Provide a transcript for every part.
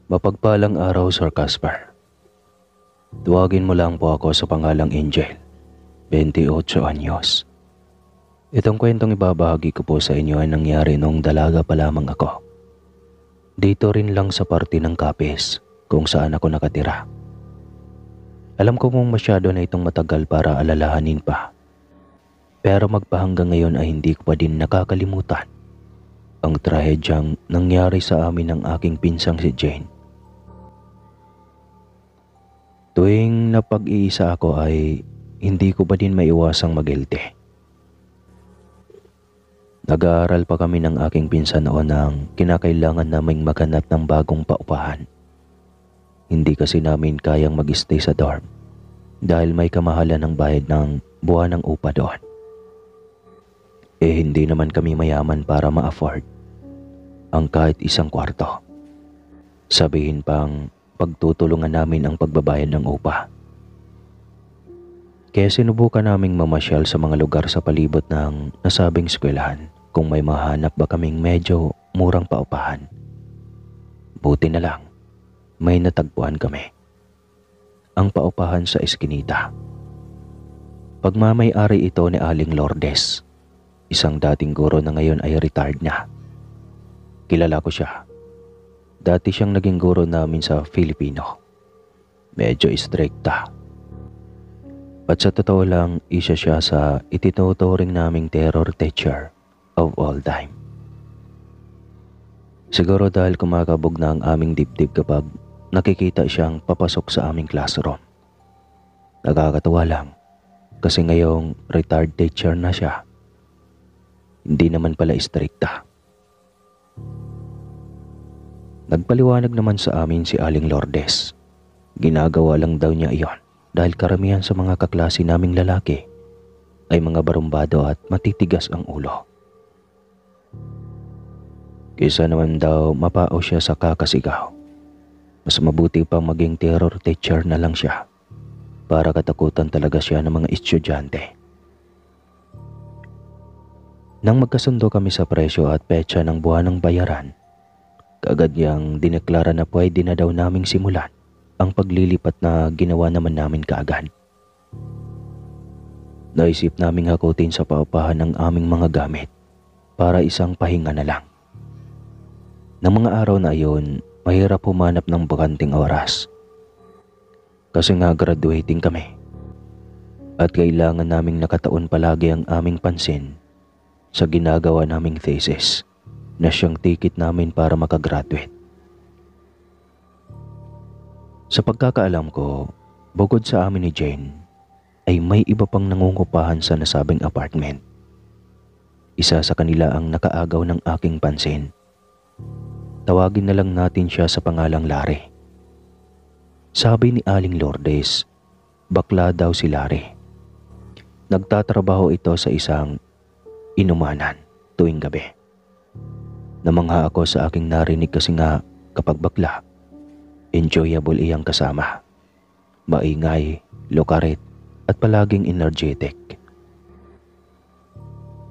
Mapagpalang araw, Sir Casper. Tuwagin mo lang po ako sa pangalang Angel, 28 anyos. Itong kwentong ibabahagi ko po sa inyo ay nangyari nung dalaga pa lamang ako. Dito rin lang sa parte ng Capiz kung saan ako nakatira. Alam ko kung masyado na itong matagal para alalahanin pa. Pero magpahanggang ngayon ay hindi ko pa din nakakalimutan ang trahedyang nangyari sa amin ng aking pinsang si Jane. Tuwing napag-iisa ako ay hindi ko pa din maiwasang magilty. Nag-aaral pa kami ng aking pinsan noon ng kinakailangan naming maghanap ng bagong paupahan. Hindi kasi namin kayang mag-stay sa dorm dahil may kamahalan ng bayad ng buwan ng upa doon. Hindi naman kami mayaman para ma-afford ang kahit isang kwarto. Sabihin pang pagtutulungan namin ang pagbabayad ng upa. Kaya sinubukan naming mamasyal sa mga lugar sa palibot ng nasabing eskwelahan kung may mahanap ba kaming medyo murang paupahan. Buti na lang, may natagpuan kami. Ang paupahan sa eskinita. Pagmamay-ari ito ni Aling Lourdes, isang dating guro na ngayon ay retired na. Kilala ko siya. Dati siyang naging guro namin sa Filipino. Medyo istrikta. At sa totoo lang, isa siya sa itinuturing naming terror teacher of all time. Siguro dahil kumakabog na ang aming dibdib kapag nakikita siyang papasok sa aming classroom. Nakakatawa lang kasi ngayong retired teacher na siya. Hindi naman pala istrikta. Nagpaliwanag naman sa amin si Aling Lourdes. Ginagawa lang daw niya iyon dahil karamihan sa mga kaklase naming lalaki ay mga barumbado at matitigas ang ulo. Kaysa naman daw mapao siya sa kakasigaw, mas mabuti pang maging terror teacher na lang siya para katakutan talaga siya ng mga estudyante. Nang magkasundo kami sa presyo at petsa ng buwan ng bayaran, kaagad niyang dineklara na pwede na daw naming simulan ang paglilipat na ginawa naman namin kaagad. Naisip naming hakutin sa paupahan ng aming mga gamit para isang pahinga na lang. Nang mga araw na iyon, mahirap humanap ng bakanting oras. Kasi nga graduating kami at kailangan naming nakataon palagi ang aming pansin sa ginagawa naming thesis na siyang ticket namin para makagraduate. Sa pagkakaalam ko, bukod sa amin ni Jane, ay may iba pang nangungupahan sa nasabing apartment. Isa sa kanila ang nakaagaw ng aking pansin. Tawagin na lang natin siya sa pangalang Larry. Sabi ni Aling Lourdes, bakla daw si Larry. Nagtatrabaho ito sa isang inumanan tuwing gabi. Namangha ako sa aking narinig kasi nga kapag bakla, enjoyable iyang kasama. Maingay, lokaret at palaging energetic.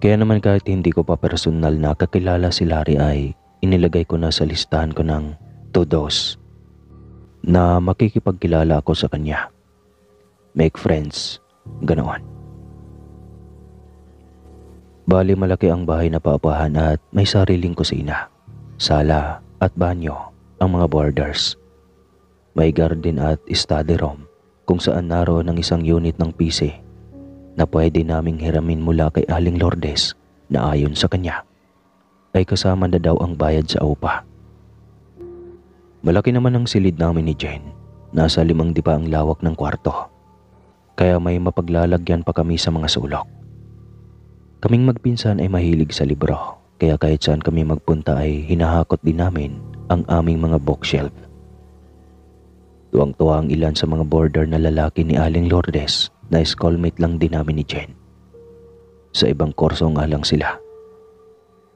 Kaya naman kahit hindi ko pa personal na kakilala si Larry ay inilagay ko na sa listahan ko ng to-dos na makikipagkilala ako sa kanya. Make friends, ganoon. Bali malaki ang bahay na paupahan at may sariling kusina, sala at banyo ang mga boarders. May garden at study room kung saan naroon ang isang unit ng PC na pwede naming hiramin mula kay Aling Lourdes na ayon sa kanya ay kasama na daw ang bayad sa upa. Malaki naman ang silid namin ni Jane. Nasa 5 dipa ang lawak ng kwarto. Kaya may mapaglalagyan pa kami sa mga sulok. Kaming magpinsan ay mahilig sa libro, kaya kahit saan kami magpunta ay hinahakot din namin ang aming mga bookshelf. Tuwang-tuwa ang ilan sa mga boarder na lalaki ni Aling Lourdes na schoolmate lang din namin ni Jen. Sa ibang kurso nga lang sila.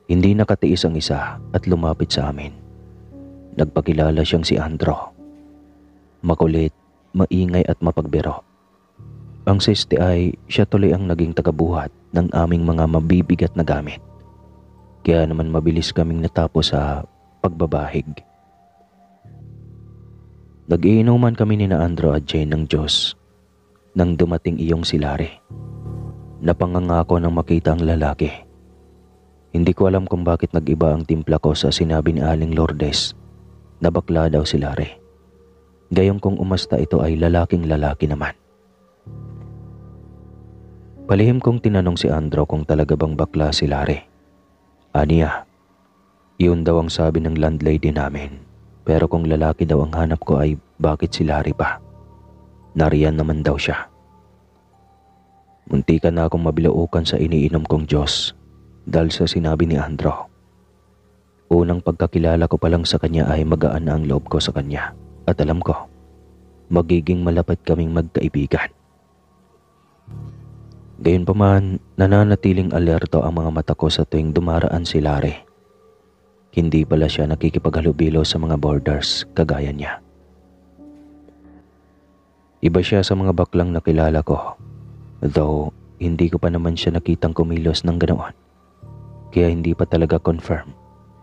Hindi nakatiis ang isa at lumapit sa amin. Nagpakilala siyang si Andro. Makulit, maingay at mapagbiro. Ang siste ay siya tuloy ang naging tagabuhat ng aming mga mabibigat na gamit. Kaya naman mabilis kaming natapos sa pagbabahig. Nag-iinuman kami ni na Andrew at Jane ng Diyos nang dumating iyong si Larry. Napangangako nang makita ang lalaki. Hindi ko alam kung bakit nag-iba ang timpla ko sa sinabi ni Aling Lourdes na bakla daw si Larry. Gayong kung umasta ito ay lalaking lalaki naman. Palihim kong tinanong si Andrew kung talaga bang bakla si Larry. Aniya, iyon daw ang sabi ng landlady namin. Pero kung lalaki daw ang hanap ko ay bakit si Larry pa? Nariyan naman daw siya. Muntikan na akong mabilaukan sa iniinom kong Diyos dahil sa sinabi ni Andrew. Unang pagkakilala ko pa lang sa kanya ay magaan na ang loob ko sa kanya at alam ko, magiging malapit kaming magkaibigan. Gayunpaman, nananatiling alerto ang mga mata ko sa tuwing dumaraan si Larry. Hindi pala siya nakikipaghalubilo sa mga boarders kagaya niya. Iba siya sa mga baklang nakilala ko, though hindi ko pa naman siya nakitang kumilos ng ganoon. Kaya hindi pa talaga confirm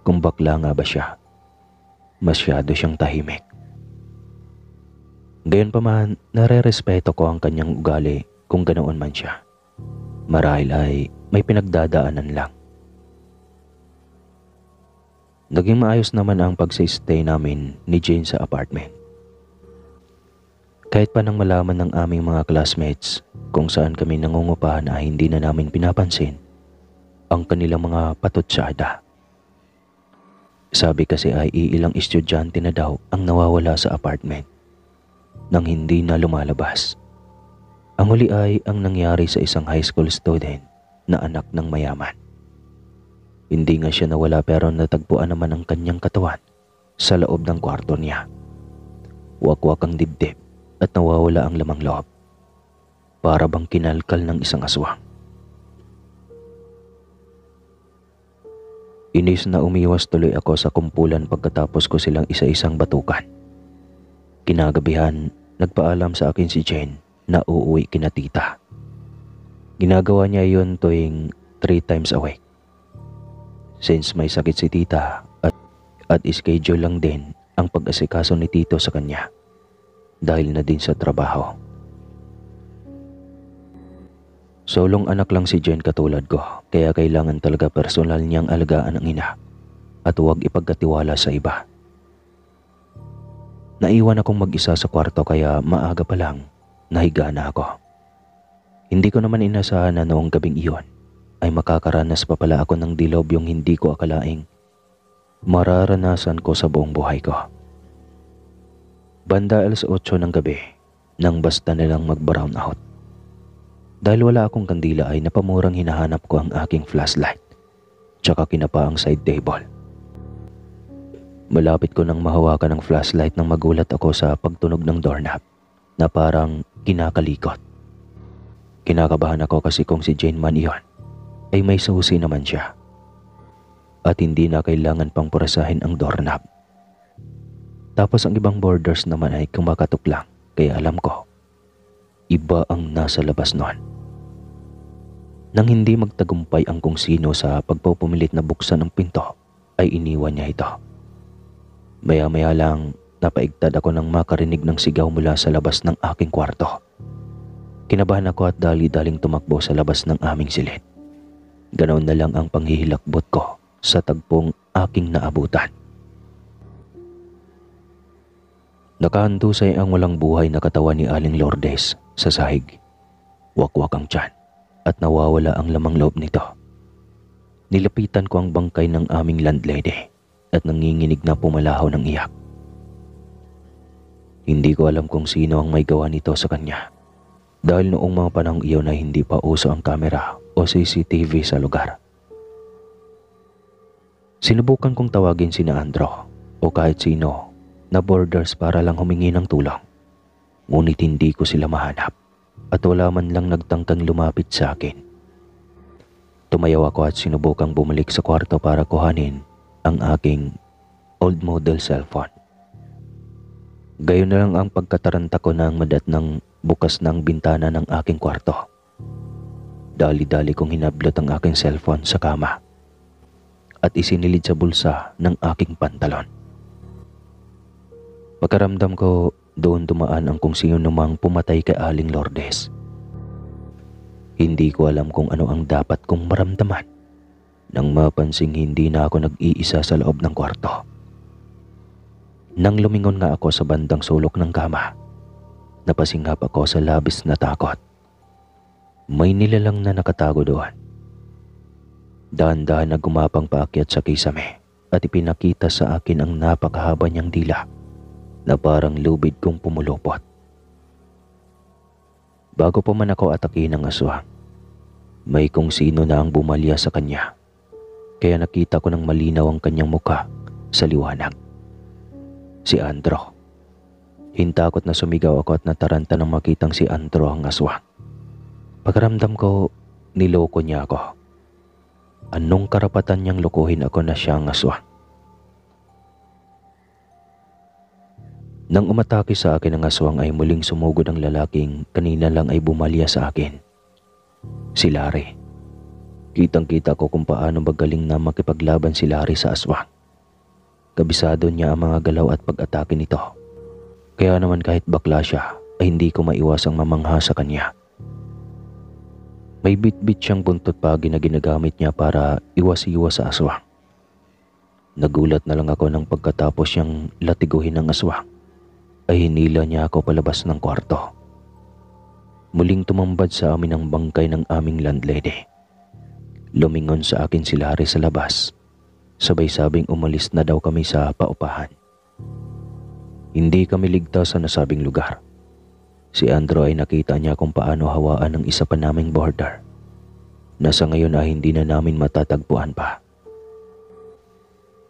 kung bakla nga ba siya. Masyado siyang tahimik. Gayunpaman, nare-respeto ko ang kanyang ugali kung ganoon man siya. Marahil ay may pinagdadaanan lang. Naging maayos naman ang pagsi-stay namin ni Jane sa apartment. Kahit pa nang malaman ng aming mga classmates kung saan kami nangungupahan ay hindi na namin pinapansin ang kanilang mga patutsada. Sabi kasi ay iilang estudyante na daw ang nawawala sa apartment nang hindi na lumalabas. Ang huli ay ang nangyari sa isang high school student na anak ng mayaman. Hindi nga siya nawala pero natagpuan naman ang kanyang katawan sa loob ng kwarto niya. Wakwak ang dibdib at nawawala ang lamang loob. Para bang kinalkal ng isang aswang. Inis na umiwas tuloy ako sa kumpulan pagkatapos ko silang isa-isang batukan. Kinagabihan, nagpaalam sa akin si Jane na uuwi kina tita. Ginagawa niya iyon tuwing 3 times a week. Since may sakit si tita at schedule lang din ang pag-asikaso ni tito sa kanya dahil na din sa trabaho. Solong anak lang si Jane katulad ko kaya kailangan talaga personal niyang alagaan ang ina at huwag ipagkatiwala sa iba. Naiwan akong mag-isa sa kwarto kaya maaga pa lang nahiga na ako. Hindi ko naman inasahan na noong gabing iyon ay makakaranas pa pala ako ng dilob yung hindi ko akalaing mararanasan ko sa buong buhay ko. Banda alas 8 ng gabi nang basta nilang mag-brown out. Dahil wala akong kandila ay napamurang hinahanap ko ang aking flashlight tsaka kinapa ang side table. Malapit ko nang mahawakan ang flashlight nang magulat ako sa pagtunog ng doorknob na parang kinakalikot. Kinakabahan ako kasi kung si Jane man iyon ay may susi naman siya at hindi na kailangan pang purasahin ang doorknob. Tapos ang ibang boarders naman ay kumakatok lang kaya alam ko iba ang nasa labas noon. Nang hindi magtagumpay ang kung sino sa pagpupumilit na buksan ang pinto ay iniwan niya ito. Maya-maya lang napaigtad ako nang makarinig ng sigaw mula sa labas ng aking kwarto. Kinabahan ako at dali-daling tumakbo sa labas ng aming silid. Ganoon na lang ang panghihilakbot ko sa tagpong aking naabutan. Nakahandusay ang walang buhay na katawan ni Aling Lourdes sa sahig. Wakwak ang tiyan at nawawala ang lamang loob nito. Nilapitan ko ang bangkay ng aming landlady at nanginginig na pumalahaw ng iyak. Hindi ko alam kung sino ang may gawa nito sa kanya dahil noong mga panahong iyon ay hindi pa uso ang kamera o CCTV sa lugar. Sinubukan kong tawagin sina Andrew o kahit sino na boarders para lang humingi ng tulong. Ngunit hindi ko sila mahanap at wala man lang nagtangkang lumapit sa akin. Tumayaw ako at sinubukang bumalik sa kwarto para kuhanin ang aking old model cellphone. Gayon na lang ang pagkataranta ko ng madat ng bukas ng bintana ng aking kwarto. Dali-dali kong hinablot ang aking cellphone sa kama at isinilid sa bulsa ng aking pantalon. Pagkaramdam ko, doon dumaan ang kung sino namang pumatay kay Aling Lourdes. Hindi ko alam kung ano ang dapat kong maramdaman nang mapansing hindi na ako nag-iisa sa loob ng kwarto. Nang lumingon nga ako sa bandang sulok ng kama, napasingap ako sa labis na takot. May nilalang na nakatago doon. Dahan-dahan na gumapang paakyat sa kisame at ipinakita sa akin ang napakahaba niyang dila na parang lubid kong pumulupot. Bago pa man ako atake ng aswang, may kung sino na ang bumalya sa kanya. Kaya nakita ko ng malinaw ang kanyang muka sa liwanag. Si Andro. Hintakot na sumigaw ako at nataranta nang makitang si Andro ang aswang. Pagkaramdam ko, niloko niya ako. Anong karapatan niyang lukuhin ako na siya ang aswang? Nang umatake sa akin ang aswang ay muling sumugod ang lalaking kanina lang ay bumalya sa akin. Si Larry. Kitang-kita ko kung paano magaling na makipaglaban si Larry sa aswang. Kabisado niya ang mga galaw at pag-atake nito. Kaya naman kahit bakla siya ay hindi ko maiwasang mamangha sa kanya. May bit-bit siyang buntot pagi na ginagamit niya para iwas-iwas sa aswang. Nagulat na lang ako nang pagkatapos siyang latiguhin ng aswang ay hinila niya ako palabas ng kwarto. Muling tumambad sa amin ang bangkay ng aming landlady. Lumingon sa akin si Larry sa labas. Sabay sabing umalis na daw kami sa paupahan. Hindi kami ligtas sa nasabing lugar. Si Andro ay nakita niya kung paano hawaan ng isa pa naming boarder na sa ngayon ay hindi na namin matatagpuan pa.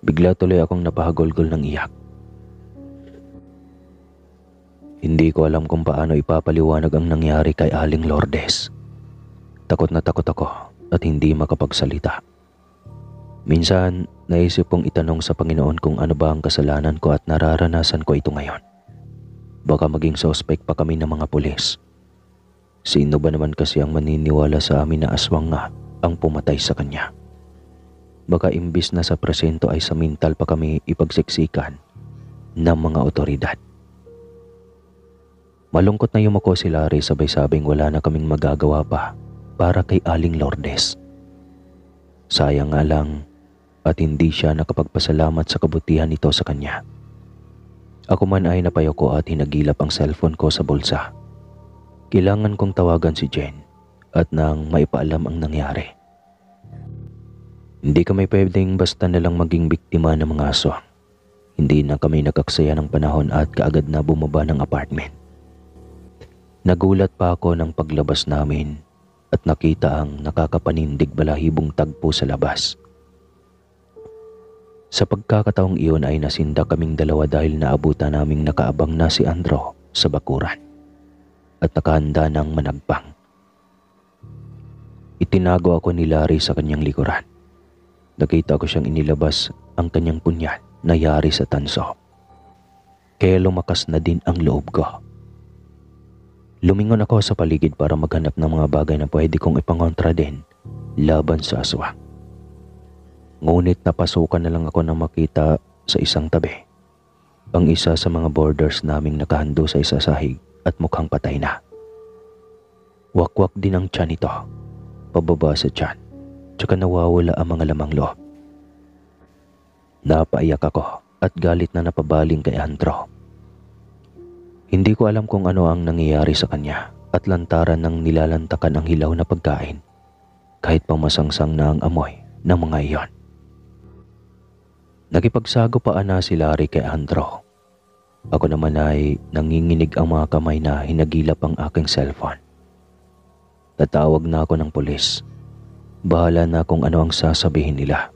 Bigla tuloy akong napahagulgol ng iyak. Hindi ko alam kung paano ipapaliwanag ang nangyari kay Aling Lourdes. Takot na takot ako at hindi makapagsalita. Minsan, naisip kong itanong sa Panginoon kung ano ba ang kasalanan ko at nararanasan ko ito ngayon. Baka maging suspect pa kami ng mga pulis. Sino ba naman kasi ang maniniwala sa amin na aswang nga ang pumatay sa kanya? Baka imbis na sa presento ay sa mental pa kami ipagsiksikan ng mga otoridad. Malungkot na yumako si Larry sabay sabing wala na kaming magagawa pa para kay Aling Lourdes. Sayang nga lang at hindi siya nakapagpasalamat sa kabutihan nito sa kanya. Ako man ay napayoko at hinagilap ang cellphone ko sa bulsa. Kailangan kong tawagan si Jen at nang maipaalam ang nangyari. Hindi kami pwedeng basta nalang maging biktima ng mga aswang. Hindi na kami nakaksaya ng panahon at kaagad na bumaba ng apartment. Nagulat pa ako ng paglabas namin at nakita ang nakakapanindig balahibong tagpo sa labas. Sa pagkakataong iyon ay nasinda kaming dalawa dahil naabutan naming nakaabang na si Andro sa bakuran at nakahanda ng managpang. Itinago ako ni Larry sa kanyang likuran. Nakita ko siyang inilabas ang kanyang punyal na yari sa tanso. Kaya lumakas na din ang loob ko. Lumingon ako sa paligid para maghanap ng mga bagay na pwede kong ipangontra din laban sa aswang. Ngunit napasukan na lang ako nang makita sa isang tabi ang isa sa mga boarders naming nakahando sa isa sahig at mukhang patay na. Wakwak din ang tiyan nito, pababa sa tiyan, tsaka nawawala ang mga lamang loob. Napaiyak ako at galit na napabaling kay Andro. Hindi ko alam kung ano ang nangyayari sa kanya at lantaran ng nilalantakan ang hilaw na pagkain kahit pamasangsang na ang amoy ng mga iyon. Nakipagsago pa na si Larry kay Andro. Ako naman ay nanginginig ang mga kamay na hinagilap ang aking cellphone. Tatawag na ako ng pulis. Bahala na kung ano ang sasabihin nila.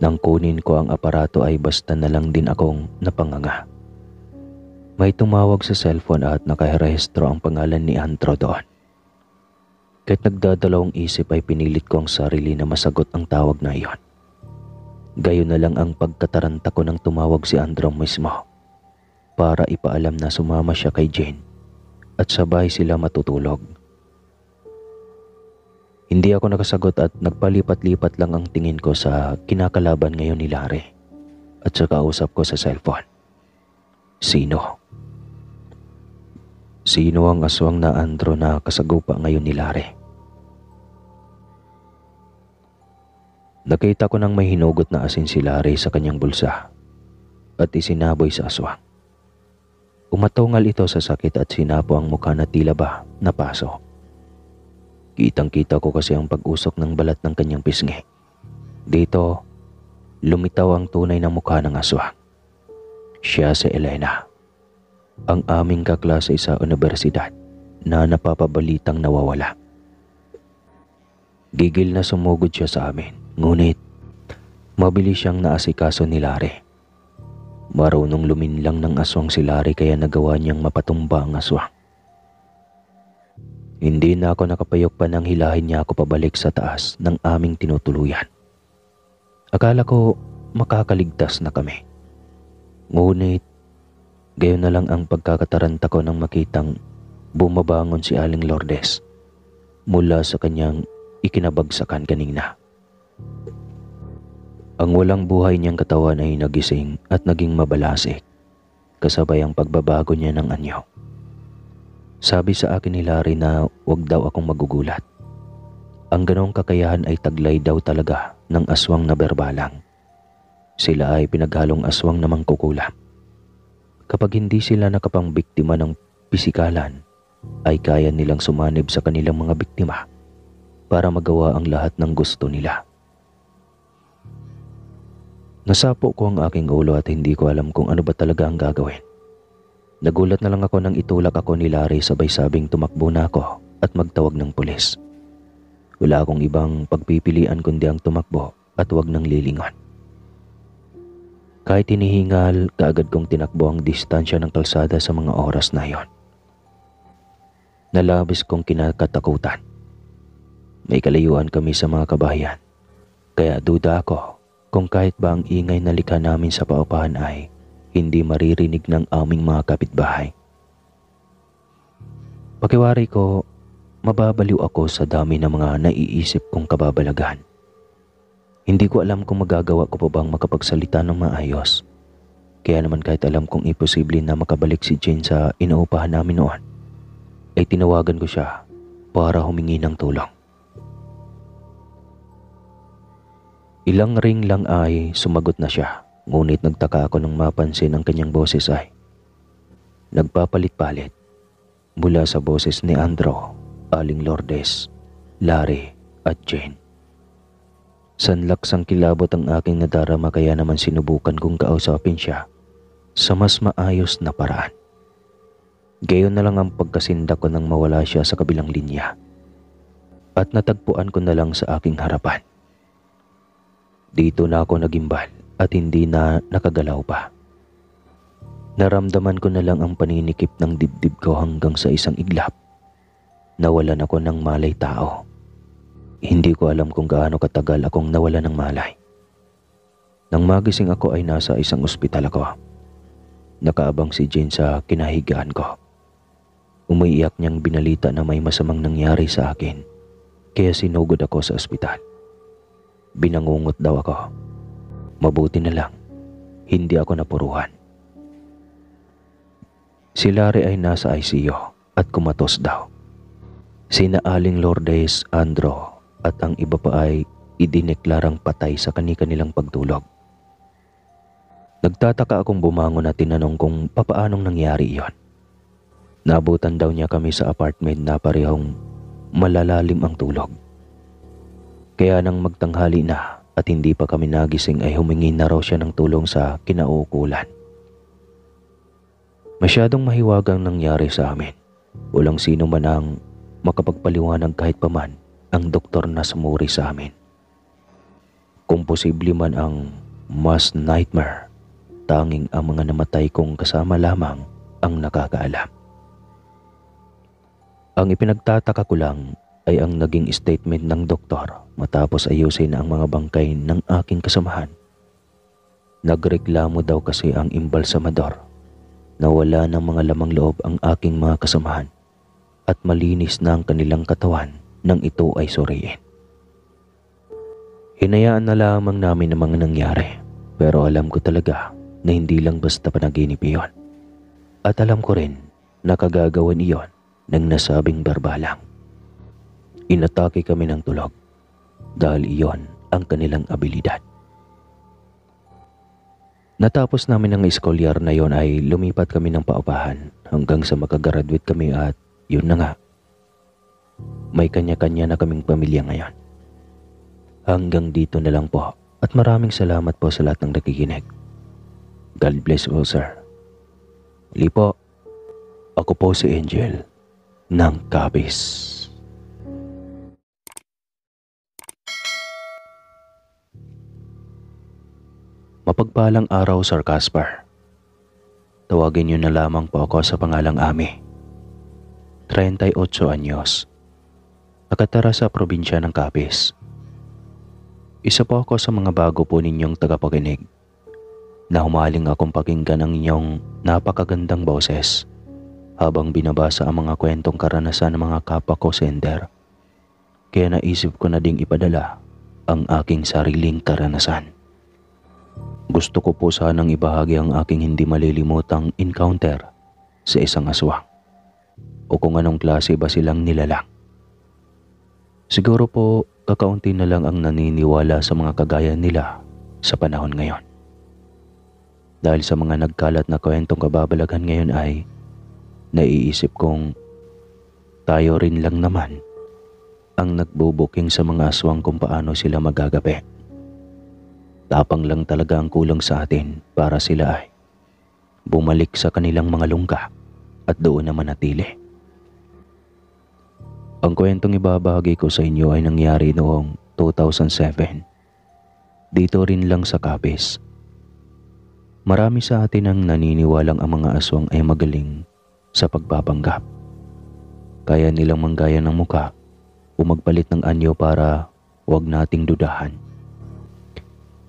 Nang kunin ko ang aparato ay basta na lang din akong napanganga. May tumawag sa cellphone at nakarehistro ang pangalan ni Andro doon. Kahit nagdadalawang isip ay pinilit ko ang sarili na masagot ang tawag na iyon. Gayon na lang ang pagkataranta ko nang tumawag si Andro mismo para ipaalam na sumama siya kay Jane at sabay sila matutulog. Hindi ako nakasagot at nagpalipat-lipat lang ang tingin ko sa kinakalaban ngayon ni Larry at sa kausap ko sa cellphone. Sino? Sino ang aswang na Andro na kasagupa ngayon ni Larry? Nakita ko nang may hinugot na asin si Larry sa kanyang bulsa at isinaboy sa aswang. Umatungal ito sa sakit at sinapo ang mukha na tila ba napaso. Kitang-kita ko kasi ang pag-usok ng balat ng kanyang pisngi. Dito, lumitaw ang tunay na mukha ng aswang. Siya si Elena, ang aming kaklase sa universidad na napapabalitang nawawala. Gigil na sumugod siya sa amin, ngunit mabilis siyang naasikaso ni Larry. Marunong luminlang ng aswang si Larry kaya nagawa niyang mapatumba ang aswang. Hindi na ako nakapayok pa nang hilahin niya ako pabalik sa taas ng aming tinutuluyan. Akala ko makakaligtas na kami. Ngunit gayon na lang ang pagkakataranta ko nang makitang bumabangon si Aling Lourdes mula sa kanyang ikinabagsakan kanina. Ang walang buhay niyang katawan ay nagising at naging mabalasik, kasabay ang pagbabago niya ng anyo. Sabi sa akin ni Larry na wag daw akong magugulat. Ang ganong kakayahan ay taglay daw talaga ng aswang na berbalang. Sila ay pinaghalong aswang na mangkukulam. Kapag hindi sila nakapangbiktima ng pisikalan, ay kaya nilang sumanib sa kanilang mga biktima para magawa ang lahat ng gusto nila. Nasapo ko ang aking ulo at hindi ko alam kung ano ba talaga ang gagawin. Nagulat na lang ako nang itulak ako ni Larry sabay sabing tumakbo na ako at magtawag ng pulis. Wala akong ibang pagpipilian kundi ang tumakbo at wag nang lilingon. Kahit hinihingal, kaagad kong tinakbo ang distansya ng kalsada sa mga oras na yon. Nalabis kong kinakatakutan. May kalayuan kami sa mga kabayan, kaya duda ako kung kahit ba ang ingay na likha namin sa paupahan ay hindi maririnig ng aming mga kapitbahay. Pakiwari ko, mababaliw ako sa dami ng mga naiisip kong kababalaghan. Hindi ko alam kung magagawa ko pa bang makapagsalita ng maayos. Kaya naman kahit alam kong imposible na makabalik si Jane sa inuupahan namin noon, ay tinawagan ko siya para humingi ng tulong. Ilang ring lang ay sumagot na siya, ngunit nagtaka ako nang mapansin ang kanyang boses ay nagpapalit-palit mula sa boses ni Andro, Aling Lourdes, Larry at Jane. Sanlaks ang kilabot ang aking nadarama kaya naman sinubukan kong kausapin siya sa mas maayos na paraan. Gayon na lang ang pagkasindak ko nang mawala siya sa kabilang linya at natagpuan ko na lang sa aking harapan. Dito na ako nagimbal at hindi na nakagalaw pa. Naramdaman ko na lang ang paninikip ng dibdib ko hanggang sa isang iglap. Nawalan ako ng malay tao. Hindi ko alam kung gaano katagal akong nawala ng malay. Nang magising ako ay nasa isang ospital ako. Nakaabang si Jane sa kinahigaan ko. Umiiyak niyang binalita na may masamang nangyari sa akin, kaya sinugod ako sa ospital. Binangungot daw ako. Mabuti na lang, hindi ako napuruhan. Si Larry ay nasa ICU at kumatos daw. Sina Aling Lourdes, Andro at ang iba pa ay idineklarang patay sa kani-kanilang pagtulog. Nagtataka akong bumangon at tinanong kung papaanong nangyari iyon. Naabutan daw niya kami sa apartment na parehong malalalim ang tulog. Kaya nang magtanghali na at hindi pa kami nagising ay humingi na raw siya ng tulong sa kinauukulan. Masyadong mahiwagang nangyari sa amin. Walang sino man ang makapagpaliwanag kahit paman ang doktor na sumuri sa amin. Kung posible man ang mass nightmare, tanging ang mga namatay kong kasama lamang ang nakakaalam. Ang ipinagtataka ko lang ay ang naging statement ng doktor matapos ayusin ang mga bangkay ng aking kasamahan. Nagreklamo daw kasi ang imbalsamador na wala ng mga lamang loob ang aking mga kasamahan at malinis na ang kanilang katawan nang ito ay suriin. Hinayaan na lamang namin ang mga nangyari, pero alam ko talaga na hindi lang basta panaginip iyon. At alam ko rin na kagagawan iyon ng nasabing barbalang. Inatake kami ng tulog dahil iyon ang kanilang abilidad. Natapos namin ang school year na yon ay lumipat kami ng paupahan hanggang sa makagraduate kami at yun na nga. May kanya-kanya na kaming pamilya ngayon. Hanggang dito na lang po at maraming salamat po sa lahat ng nakikinig. God bless you, sir. Muli po, ako po si Angel ng Cabis. Mapagpalang araw, Sir Casper. Tawagin niyo na lamang po ako sa pangalang Ami. 38 anyos. Nakatira sa probinsya ng Capiz. Isa po ako sa mga bago po ninyong tagapakinig na humaling akong pakinggan ang inyong napakagandang boses habang binabasa ang mga kwentong karanasan ng mga kapwa ko sender. Kaya naisip ko na ding ipadala ang aking sariling karanasan. Gusto ko po sanang ibahagi ang aking hindi malilimutang encounter sa isang aswang o kung anong klase ba silang nilalang. Siguro po kakaunti na lang ang naniniwala sa mga kagaya nila sa panahon ngayon. Dahil sa mga nagkalat na kwentong kababalaghan ngayon ay naiisip kong tayo rin lang naman ang nagbubuking sa mga aswang kung paano sila magagabi. Tapang lang talaga ang kulang sa atin para sila ay bumalik sa kanilang mga lungga at doon na manatili. Ang kwentong ibabahagi ko sa inyo ay nangyari noong 2007. Dito rin lang sa Capiz. Marami sa atin ang naniniwalang ang mga aswang ay magaling sa pagpapanggap. Kaya nilang manggaya ng muka o magpalit ng anyo para huwag nating dudahan.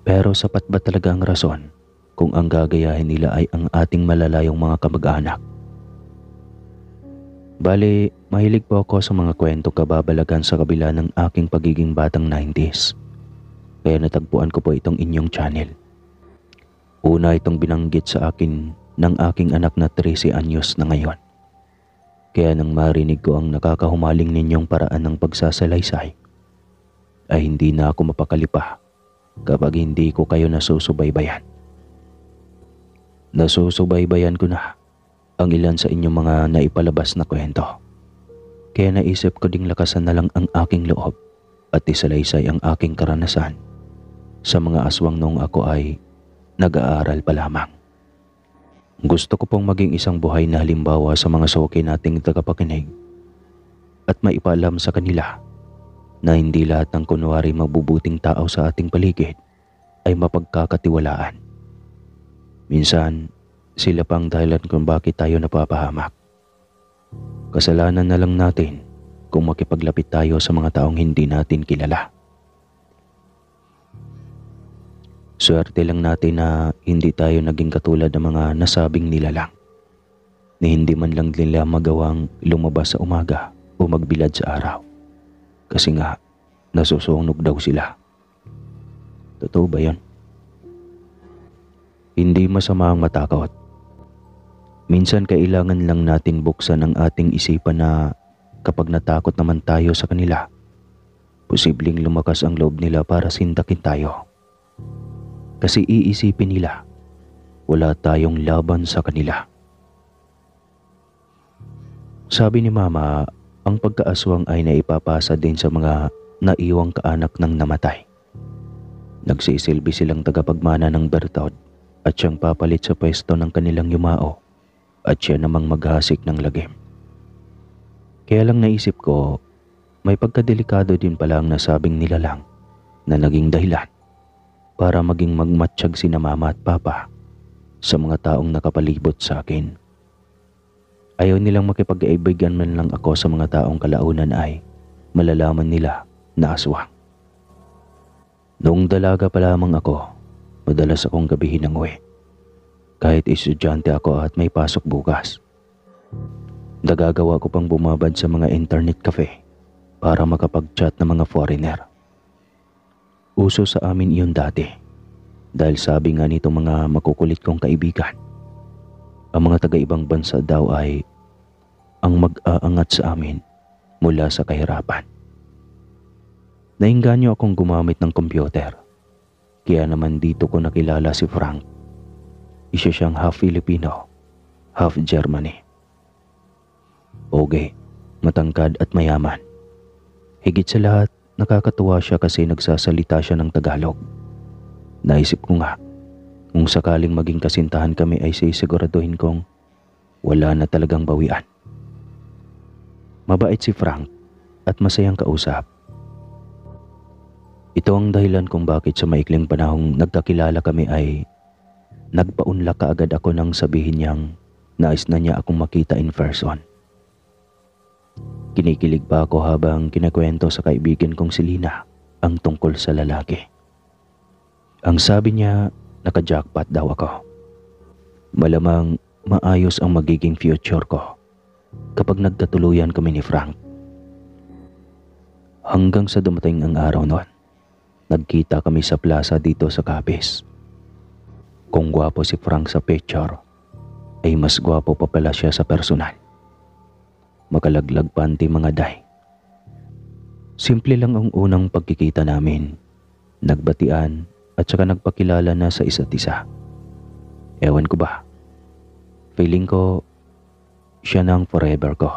Pero sapat ba talaga ang rason kung ang gagayahin nila ay ang ating malalayong mga kamag-anak? Bale, mahilig po ako sa mga kwento kababalagan sa kabila ng aking pagiging batang 90s. Kaya natagpuan ko po itong inyong channel. Una itong binanggit sa akin ng aking anak na 13 anyos na ngayon. Kaya nang marinig ko ang nakakahumaling ninyong paraan ng pagsasalaysay, ay hindi na ako mapakali pa kapag hindi ko kayo nasusubaybayan. Nasusubaybayan ko na ang ilan sa inyong mga naipalabas na kwento. Kaya naisip ko ding lakasan na lang ang aking loob at isalaysay ang aking karanasan sa mga aswang noong ako ay nag-aaral pa lamang. Gusto ko pong maging isang buhay na halimbawa sa mga soki nating tagapakinig at maipaalam sa kanila na hindi lahat ng kunwari mabubuting tao sa ating paligid ay mapagkakatiwalaan. Minsan, sila pang dahilan kung bakit tayo napapahamak. Kasalanan na lang natin kung makipaglapit tayo sa mga taong hindi natin kilala. Swerte lang natin na hindi tayo naging katulad ng mga nasabing nilalang, na hindi man lang nila magawang lumabas sa umaga o magbilad sa araw. Kasi nga, nasusunog daw sila. Totoo ba yan? Hindi masama ang matakot. Minsan kailangan lang natin buksan ang ating isipan na kapag natakot naman tayo sa kanila, posibleng lumakas ang loob nila para sindakin tayo. Kasi iisipin nila, wala tayong laban sa kanila. Sabi ni Mama, ang pagkaaswang ay naipapasa din sa mga naiwang kaanak ng namatay. Nagsisilbi silang tagapagmana ng bertod at siyang papalit sa pwesto ng kanilang yumao at siya namang maghasik ng lagim. Kaya lang naisip ko, may pagkadelikado din pala ang nasabing nilalang na naging dahilan para maging magmatsyag sina Mama at Papa sa mga taong nakapalibot sa akin. Ayaw nilang makipag-kaibigan man lang ako sa mga taong kalaunan ay malalaman nila na aswang. Noong dalaga pa lamang ako, madalas akong gabihin ng uwi. Kahit estudyante ako at may pasok bukas. Nagagawa ko pang bumabad sa mga internet cafe para makapag-chat ng mga foreigner. Uso sa amin iyon dati dahil sabi nga nitong mga makukulit kong kaibigan, Ang mga taga-ibang bansa daw ay ang mag-aangat sa amin mula sa kahirapan. Nainganyo akong gumamit ng kompyuter. Kaya naman dito ko nakilala si Frank. Isa siyang half Filipino, half Germany. Pogi, matangkad at mayaman. Higit sa lahat, nakakatuwa siya kasi nagsasalita siya ng Tagalog. Naisip ko nga, kung sakaling maging kasintahan kami ay sisiguraduhin kong wala na talagang bawian. Mabait si Frank at masayang kausap. Ito ang dahilan kung bakit sa maikling panahong nagkakilala kami ay nagpaunlak kaagad ako nang sabihin niyang nais na niya akong makita in person. Kinikilig pa ako habang kinakwento sa kaibigan kong si Lina ang tungkol sa lalaki. Ang sabi niya, naka-jackpot daw ako. Malamang maayos ang magiging future ko kapag nagkatuluyan kami ni Frank. Hanggang sa dumating ang araw noon, nagkita kami sa plaza dito sa Capiz. Kung gwapo si Frank sa picture, ay mas gwapo pa pala siya sa personal. Makalaglag panty mga day. Simple lang ang unang pagkikita namin. Nagbatian at saka nagpakilala na sa isa't isa. Ewan ko ba, feeling ko siya na ang forever ko.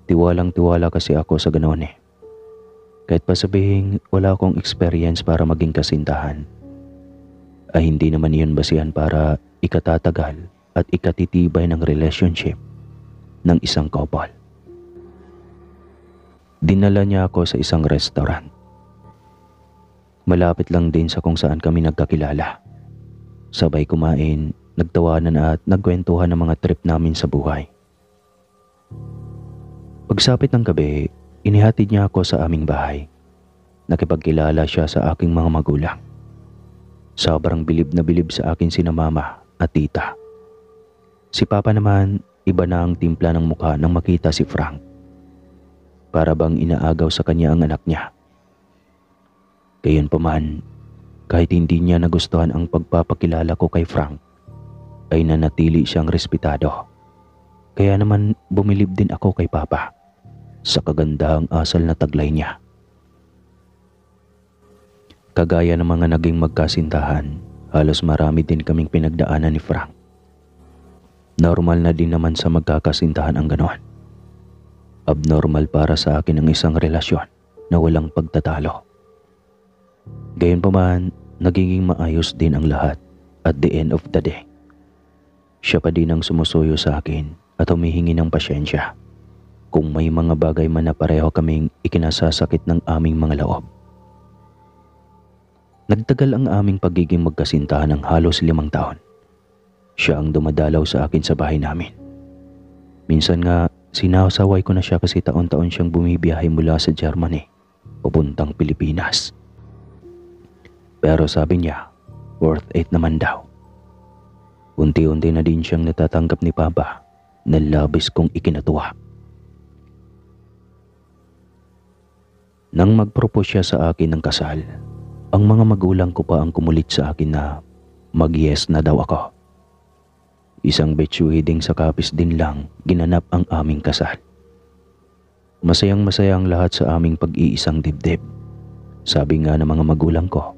Tiwalang-tiwala kasi ako sa ganoon eh. Kahit pa sabihin wala akong experience para maging kasintahan, ay hindi naman yun basihan para ikatatagal at ikatitibay ng relationship ng isang couple. Dinala niya ako sa isang restaurant. Malapit lang din sa kung saan kami nagkakilala. Sabay kumain, nagtawanan at nagkwentuhan ng mga trip namin sa buhay. Pagsapit ng gabi, inihatid niya ako sa aming bahay. Nakipagkilala siya sa aking mga magulang. Sobrang bilib na bilib sa akin sina mama at tita. Si papa naman, iba na ang timpla ng mukha nang makita si Frank. Para bang inaagaw sa kanya ang anak niya. Gayunpaman, kahit hindi niya nagustuhan ang pagpapakilala ko kay Frank, ay nanatili siyang respetado. Kaya naman bumilib din ako kay papa sa kagandahang asal na taglay niya. Kagaya ng mga naging magkasintahan, halos marami din kaming pinagdaanan ni Frank. Normal na din naman sa magkakasintahan ang ganon. Abnormal para sa akin ang isang relasyon na walang pagtatalo. Gayunpaman, nagiging maayos din ang lahat at the end of the day. Siya pa din ang sumusuyo sa akin at humihingi ng pasyensya kung may mga bagay man na pareho kaming ikinasasakit ng aming mga loob. Nagtagal ang aming pagiging magkasintahan ng halos 5 taon. Siya ang dumadalaw sa akin sa bahay namin. Minsan nga, sinasaway ko na siya kasi taon-taon siyang bumibiyahe mula sa Germany papuntang Pilipinas. Pero sabi niya, worth it naman daw. Unti-unti na din siyang natatanggap ni Papa na labis kong ikinatuwa. Nang mag-propose siya sa akin ng kasal, ang mga magulang ko pa ang kumulit sa akin na mag-yes na daw ako. Isang betsyuhi ding sa Capiz din lang ginanap ang aming kasal. Masayang-masaya ang lahat sa aming pag-iisang dibdib. Sabi nga ng mga magulang ko,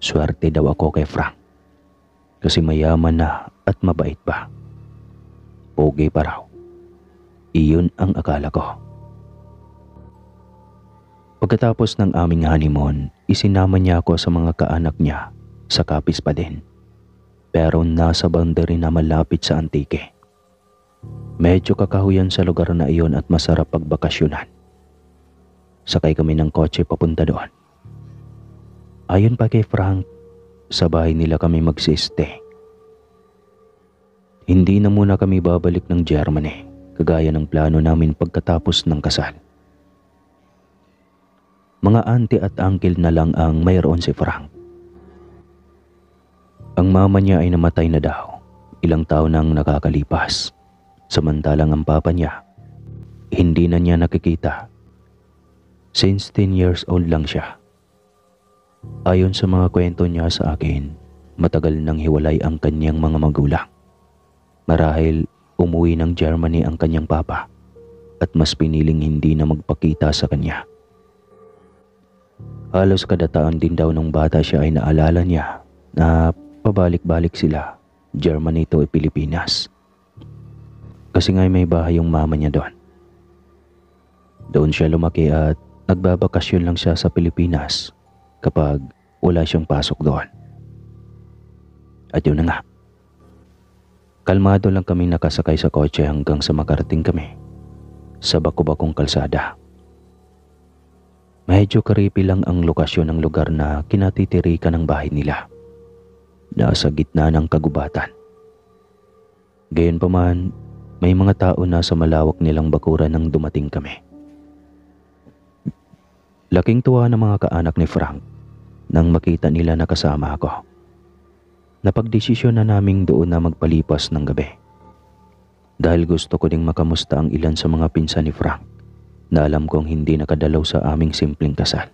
swerte daw ako kay Frank kasi mayaman na at mabait pa. Pogi pa raw. Iyon ang akala ko. Pagkatapos ng aming honeymoon, isinama niya ako sa mga kaanak niya sa Capiz pa din. Pero nasa boundary na malapit sa Antique. Medyo kakahuyan sa lugar na iyon at masarap pagbakasyonan. Sakay kami ng kotse papunta doon. Ayon pa kay Frank, sa bahay nila kami magsiste. Hindi na muna kami babalik ng Germany, kagaya ng plano namin pagkatapos ng kasal. Mga auntie at uncle na lang ang mayroon si Frank. Ang mama niya ay namatay na daw, ilang taon nang nakakalipas. Samantalang ang papa niya, hindi na niya nakikita. Since 10 years old lang siya. Ayon sa mga kwento niya sa akin, Matagal nang hiwalay ang kanyang mga magulang. Marahil umuwi ng Germany ang kanyang papa at mas piniling hindi na magpakita sa kanya. Halos kada taon din daw nung bata siya ay naalala niya na pabalik-balik sila, Germany to Pilipinas. Kasi nga may bahay yung mama niya doon. Doon siya lumaki at nagbabakasyon lang siya sa Pilipinas kapag wala siyang pasok doon. At yun na nga. Kalmado lang kaming nakasakay sa kotse hanggang sa makarating kami sa bako-bakong kalsada. Medyo karipi lang ang lokasyon ng lugar na kinatitirikan ng bahay nila. Nasa gitna ng kagubatan. Gayunpaman, may mga tao na sa malawak nilang bakuran nang dumating kami. Laking tuwa ng mga kaanak ni Frank nang makita nila na kasama ako. Napagdesisyon na naming doon na magpalipas ng gabi. Dahil gusto ko ding makamusta ang ilan sa mga pinsan ni Frank na alam kong hindi nakadalaw sa aming simpleng kasal.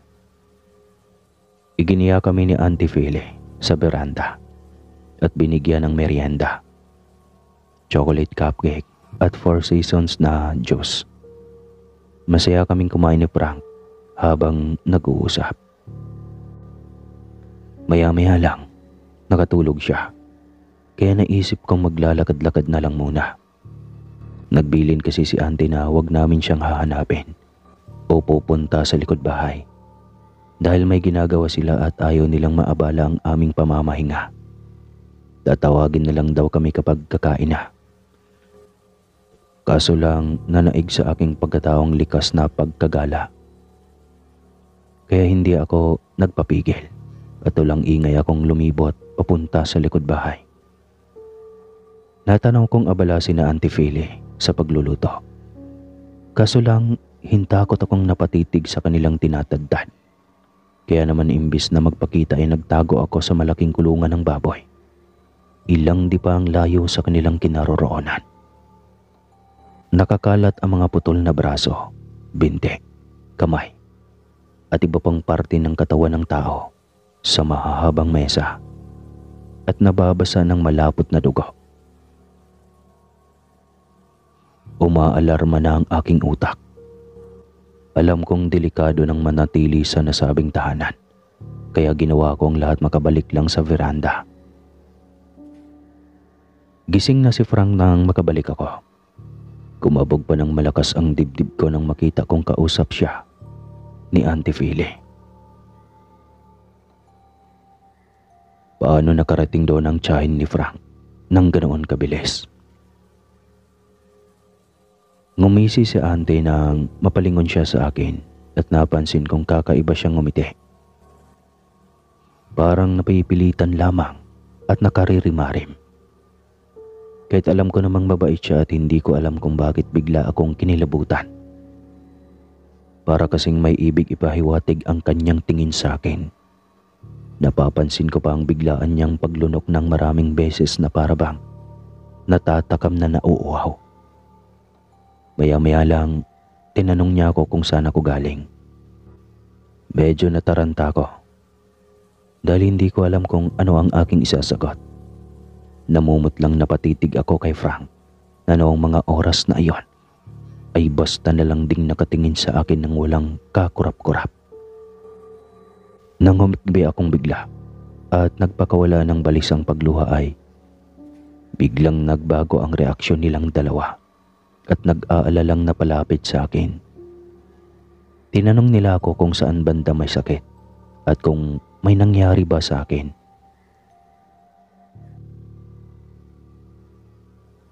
Iginiya kami ni Auntie Philly sa beranda at binigyan ng merienda, chocolate cupcake at 4 seasons na juice. Masaya kaming kumain ni Frank habang nag-uusap. Maya-maya lang, nakatulog siya. Kaya naisip kong maglalakad-lakad na lang muna. Nagbilin kasi si Auntie na huwag namin siyang hahanapin o pupunta sa likod bahay dahil may ginagawa sila at ayaw nilang maabala ang aming pamamahinga. Tatawagin na lang daw kami kapag kakain na. Kaso lang nanaig sa aking pagkataong likas na pagkagala. Kaya hindi ako nagpapigil at tulang ingay akong lumibot papunta sa likod bahay. Natanaw kong abala si na Auntie Philly sa pagluluto. Kaso lang hintakot akong napatitig sa kanilang tinatadtad. Kaya naman imbis na magpakita ay nagtago ako sa malaking kulungan ng baboy. Ilang di pa ang layo sa kanilang kinaroroonan. Nakakalat ang mga putol na braso, binte, kamay, at iba pang parte ng katawan ng tao sa mahahabang mesa at nababasa ng malapot na dugo. Umaalarma na ang aking utak. Alam kong delikado nang manatili sa nasabing tahanan, kaya ginawa ko ang lahat makabalik lang sa veranda. Gising na si Frank nang makabalik ako. Kumabog pa ng malakas ang dibdib ko nang makita kong kausap siya ni Auntie Philly. Paano nakarating doon ang tiyahin ni Frank nang ganoon kabilis? Ngumisi si Auntie nang mapalingon siya sa akin at napansin kong kakaiba siyang ngumiti. Parang napipilitan lamang at nakaririmarim. Kahit alam ko namang mabait siya at hindi ko alam kung bakit bigla akong kinilabutan. Para kasing may ibig ipahiwatig ang kanyang tingin sa akin. Napapansin ko pa ang biglaan niyang paglunok ng maraming beses na parabang natatakam na nauuhaw. Maya-maya lang, tinanong niya ako kung saan ako galing. Medyo nataranta ko dahil hindi ko alam kung ano ang aking isasagot. Namumot lang napatitig ako kay Frank na noong mga oras na iyon ay basta na lang ding nakatingin sa akin ng walang kakurap-kurap. Nang humikbi akong bigla at nagpakawala ng balisang pagluha ay biglang nagbago ang reaksyon nilang dalawa at nag-aalalang napalapit sa akin. Tinanong nila ako kung saan banda may sakit at kung may nangyari ba sa akin.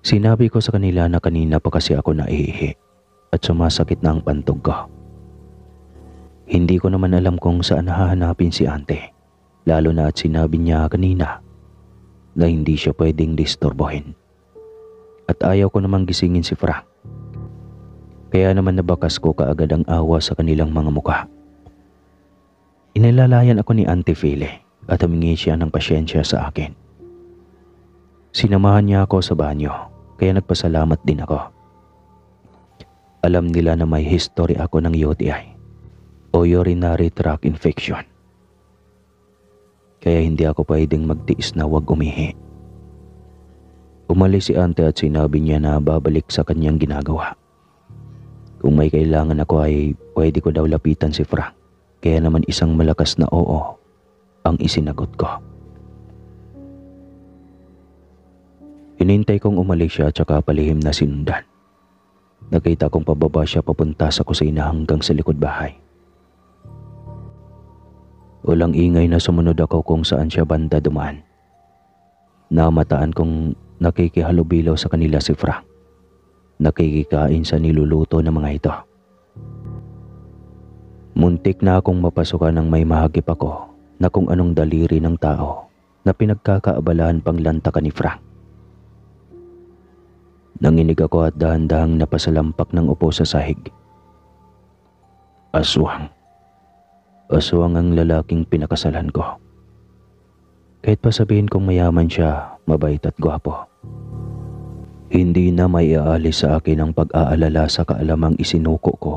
Sinabi ko sa kanila na kanina pa kasi ako naiihi at sumasakit na ang pantog ko. Hindi ko naman alam kung saan hahanapin si Auntie, lalo na at sinabi niya kanina na hindi siya pwedeng disturbohin. At ayaw ko namang gisingin si Frank. Kaya naman nabakas ko kaagad ang awa sa kanilang mga mukha. Inilalayan ako ni Auntie Philly at humingi siya ng pasyensya sa akin. Sinamahan niya ako sa banyo, kaya nagpasalamat din ako. Alam nila na may history ako ng UTI o urinary tract infection. kaya hindi ako pwedeng magtiis na wag umihi. Umalis si ante at sinabi niya na babalik sa kanyang ginagawa. Kung may kailangan ako ay pwede ko daw lapitan si Frank, kaya naman isang malakas na oo ang isinagot ko. Hinintay kong umalis siya at saka palihim na sinundan. Nakita kong pababa siya papunta sa kusina hanggang sa likod bahay. Walang ingay na sumunod ako kung saan siya banda dumaan. Namataan kong nakikihalubilo sa kanila si Frank. Nakikikain sa niluluto ng mga ito. Muntik na akong mapasukan ng may mahagip ako na kung anong daliri ng tao na pinagkakaabalahan pang lantakan ni Frank. Nanginig ako at dahan-dahang napasalampak ng upo sa sahig. Aswang. Aswang ang lalaking pinakasalan ko. Kahit pa sabihin kong mayaman siya, mabait at gwapo. Hindi na maiaalis sa akin ang pag-aalala sa kaalamang isinuko ko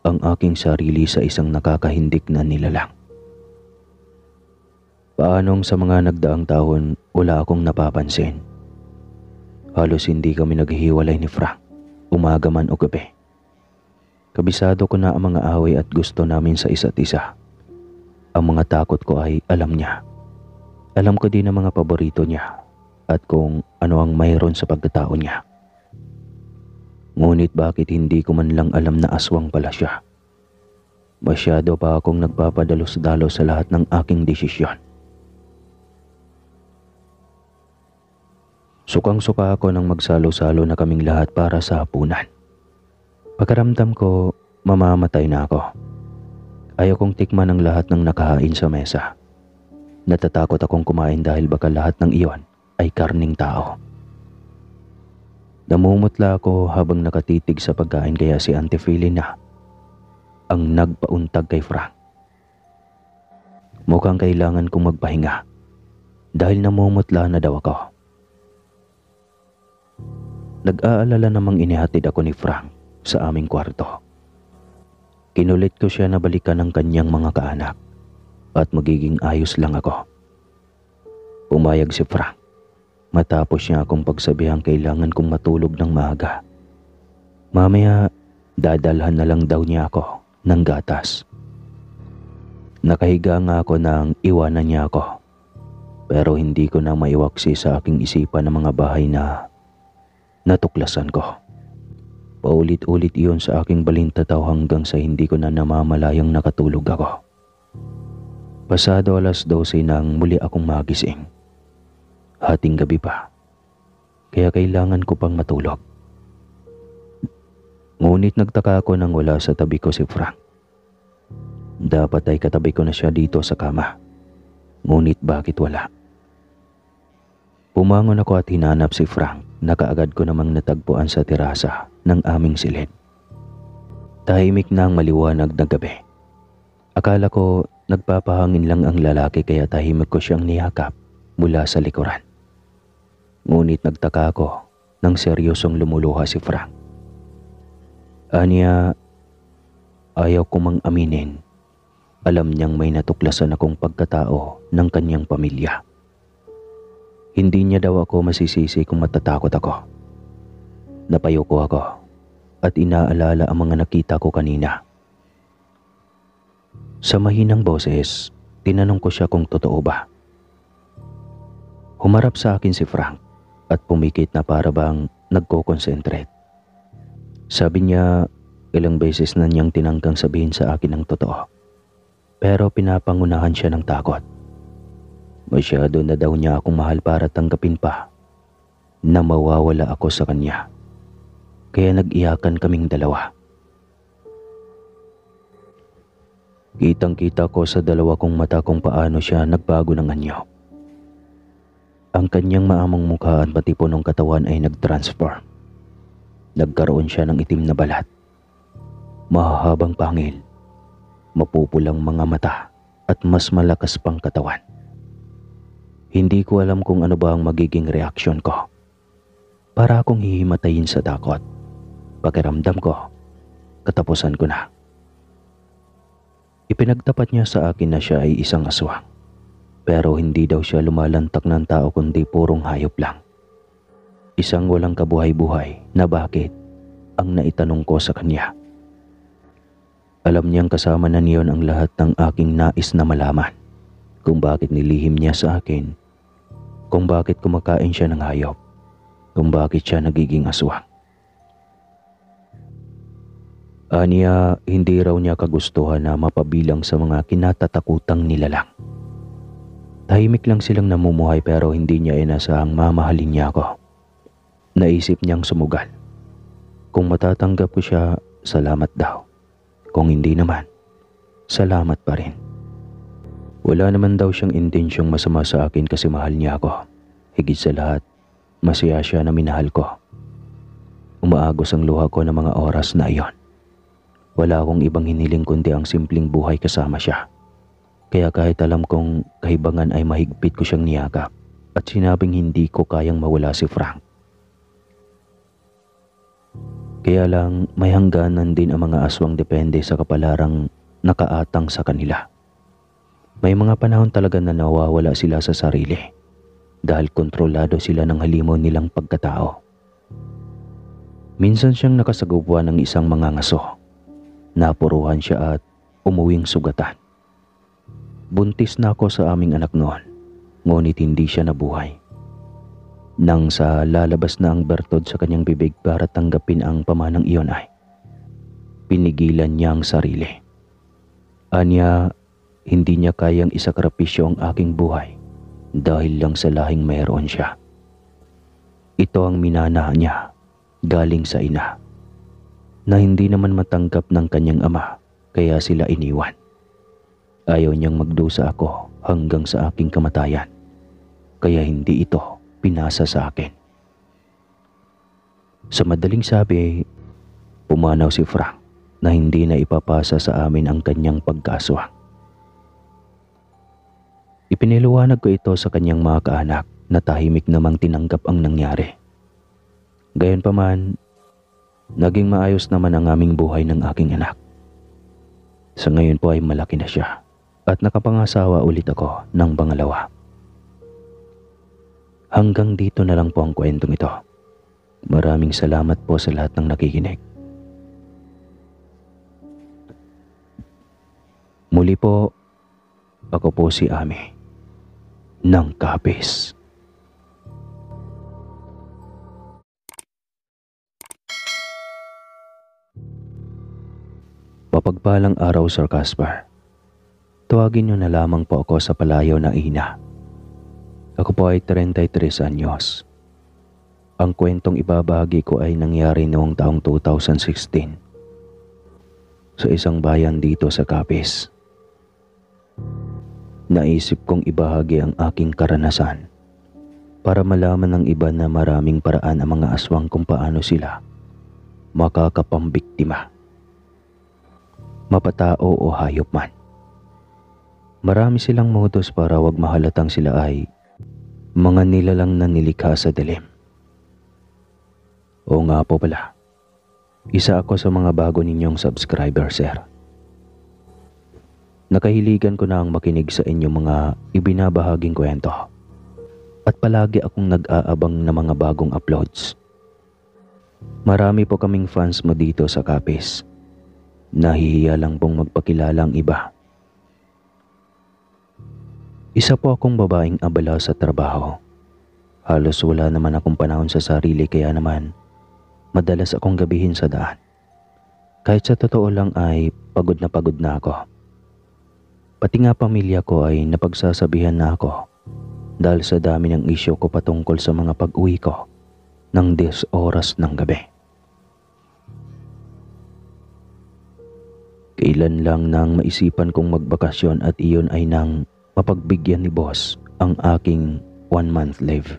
ang aking sarili sa isang nakakahindik na nilalang. Paanong sa mga nagdaang taon, wala akong napapansin. Halos hindi kami naghihiwalay ni Frank, umaga man o gabi. Kabisado ko na ang mga away at gusto namin sa isa't isa. Ang mga takot ko ay alam niya. Alam ko din ang mga paborito niya at kung ano ang mayroon sa pagkatao niya. Ngunit bakit hindi ko man lang alam na aswang pala siya? Masyado pa akong nagpapadalos-dalos sa lahat ng aking desisyon. Sukang-suka ako nang magsalo-salo na kaming lahat para sa hapunan. Pagkaramdam ko, mamamatay na ako. Ayaw kong tikman ang lahat ng nakahain sa mesa. Natatakot akong kumain dahil baka lahat ng iyon ay karning tao. Namumutla ako habang nakatitig sa pagkain kaya si Auntie Philly na ang nagpauntag kay Frank. Mukhang kailangan kong magpahinga dahil namumutla na daw ako. Nag-aalala namang inihatid ako ni Frank sa aming kwarto. Kinulit ko siya na balikan ng kanyang mga kaanak at magiging ayos lang ako. Pumayag si Frank matapos niya akong pagsabihang kailangan kong matulog ng maaga. Mamaya dadalhan na lang daw niya ako ng gatas. Nakahiga nga ako nang iwanan niya ako. Pero hindi ko na maiwaksi sa aking isipan ng mga bahay na natuklasan ko. Paulit-ulit iyon sa aking balintataw hanggang sa hindi ko na namamalayang nakatulog ako. Pasado 12:00 nang muli akong magising. Hating gabi pa, kaya kailangan ko pang matulog. Ngunit nagtaka ako nang wala sa tabi ko si Frank. Dapat ay katabi ko na siya dito sa kama. Ngunit bakit wala? Pumangon ako at hinanap si Frank na kaagad ko namang natagpuan sa terasa ng aming silid. Tahimik na ang maliwanag na gabi. Akala ko nagpapahangin lang ang lalaki kaya tahimik ko siyang niyakap mula sa likuran. Ngunit nagtaka ako nang seryosong lumuluha si Frank. Aniya, ayaw ko mang aminin. Alam niyang may natuklasan akong pagkatao ng kanyang pamilya. Hindi niya daw ako masisisi kung matatakot ako. Napayuko ako at inaalala ang mga nakita ko kanina. Sa mahinang boses, tinanong ko siya kung totoo ba. Humarap sa akin si Frank at pumikit na para bang nagko-concentrate. Sabi niya ilang beses na niyang tinangkang sabihin sa akin ang totoo. Pero pinapangunahan siya ng takot. Masyado na daw niya akong mahal para tanggapin pa na mawawala ako sa kanya. Kaya nag-iyakan kaming dalawa. Kitang-kita ko sa dalawa kong mata kung paano siya nagbago ng anyo. Ang kanyang maamong mukha at pati punong katawan ay nag-transform. Nagkaroon siya ng itim na balat, mahahabang pangil, mapupulang mga mata at mas malakas pang katawan. Hindi ko alam kung ano ba ang magiging reaksyon ko. Para akong hihimatayin sa takot. Pakiramdam ko, katapusan ko na. Ipinagtapat niya sa akin na siya ay isang aswang. Pero hindi daw siya lumalantak ng tao kundi purong hayop lang. Isang walang kabuhay-buhay na bakit ang naitanong ko sa kanya. Alam niyang kasama na niyon ang lahat ng aking nais na malaman. Kung bakit nilihim niya sa akin, kung bakit kumakain siya ng hayop, kung bakit siya nagiging aswang. Aniya, hindi raw niya kagustuhan na mapabilang sa mga kinatatakutang nilalang. Tahimik lang silang namumuhay pero hindi niya inasahang mamahalin niya ako. Naisip niyang sumugal. Kung matatanggap ko siya, salamat daw. Kung hindi naman, salamat pa rin. Wala naman daw siyang intensyong masama sa akin kasi mahal niya ako. Higit sa lahat, masaya siya na minahal ko. Umaagos ang luha ko ng mga oras na iyon. Wala akong ibang hiniling kundi ang simpleng buhay kasama siya. Kaya kahit alam kong kahibangan ay mahigpit ko siyang niyakap at sinabing hindi ko kayang mawala si Frank. Kaya lang may hangganan din ang mga aswang depende sa kapalarang nakaatang sa kanila. May mga panahon talaga na nawawala sila sa sarili dahil kontrolado sila ng halimaw nilang pagkatao. Minsan siyang nakasagupwa ng isang mangangaso. Napuruhan siya at umuwing sugatan. Buntis na ako sa aming anak noon, ngunit hindi siya nabuhay. Nang sa lalabas na ang bertod sa kanyang bibig para tanggapin ang pamanang iyon ay pinigilan niya ang sarili. Anya, hindi niya kayang isakripisyo ang aking buhay dahil lang sa lahing mayroon siya. Ito ang minana niya galing sa ina na hindi naman matanggap ng kanyang ama kaya sila iniwan. Ayaw niyang magdusa ako hanggang sa aking kamatayan kaya hindi ito pinasa sa akin. Sa madaling sabi, pumanaw si Frank na hindi na ipapasa sa amin ang kanyang pagkaswang. Ipiniliwanag ko ito sa kanyang mga kaanak na tahimik namang tinanggap ang nangyari. Gayunpaman, naging maayos naman ang aming buhay ng aking anak. Sa ngayon po ay malaki na siya at nakapangasawa ulit ako ng pangalawa. Hanggang dito na lang po ang kwentong ito. Maraming salamat po sa lahat ng nakikinig. Muli po, ako po si Ami ng Capiz. Mapagpalang araw, Sir Caspar. Tuwagin niyo na lamang po ako sa palayaw na ina. Ako po ay 33 anyos. Ang kwentong ibabahagi ko ay nangyari noong taong 2016 sa isang bayan dito sa Capiz. Naisip kong ibahagi ang aking karanasan para malaman ng iba na maraming paraan ang mga aswang kung paano sila makakapambiktima, mapatao o hayop man. Marami silang modus para wag mahalatang sila ay mga nilalang na nilikha sa dilim. Oo nga po pala, isa ako sa mga bago ninyong subscriber, sir. Nakahiligan ko na ang makinig sa inyong mga ibinabahaging kwento at palagi akong nag-aabang ng mga bagong uploads. Marami po kaming fans mo dito sa Capiz. Nahihiya lang pong magpakilala ang iba. Isa po akong babaeng abala sa trabaho. Halos wala naman akong panahon sa sarili kaya naman madalas akong gabihin sa daan. Kahit sa totoo lang ay pagod na ako. Pati nga pamilya ko ay napagsasabihan na ako dahil sa dami ng isyu ko patungkol sa mga pag-uwi ko ng 10 oras ng gabi. Kailan lang nang maisipan kong magbakasyon at iyon ay nang mapagbigyan ni boss ang aking 1-month leave.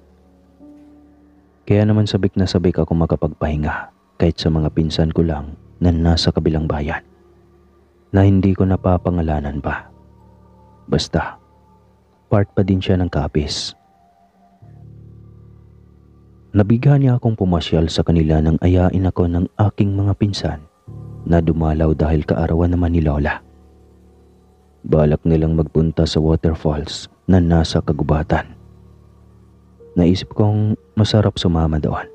Kaya naman sabik na sabik ako makapagpahinga kahit sa mga pinsan ko lang na nasa kabilang bayan na hindi ko napapangalanan pa. Basta, part pa din siya ng Capiz. Nabigyan niya akong pumasyal sa kanila nang ayain ako ng aking mga pinsan na dumalaw dahil kaarawan naman ni Lola. Balak nilang magpunta sa waterfalls na nasa kagubatan. Naisip kong masarap sumama doon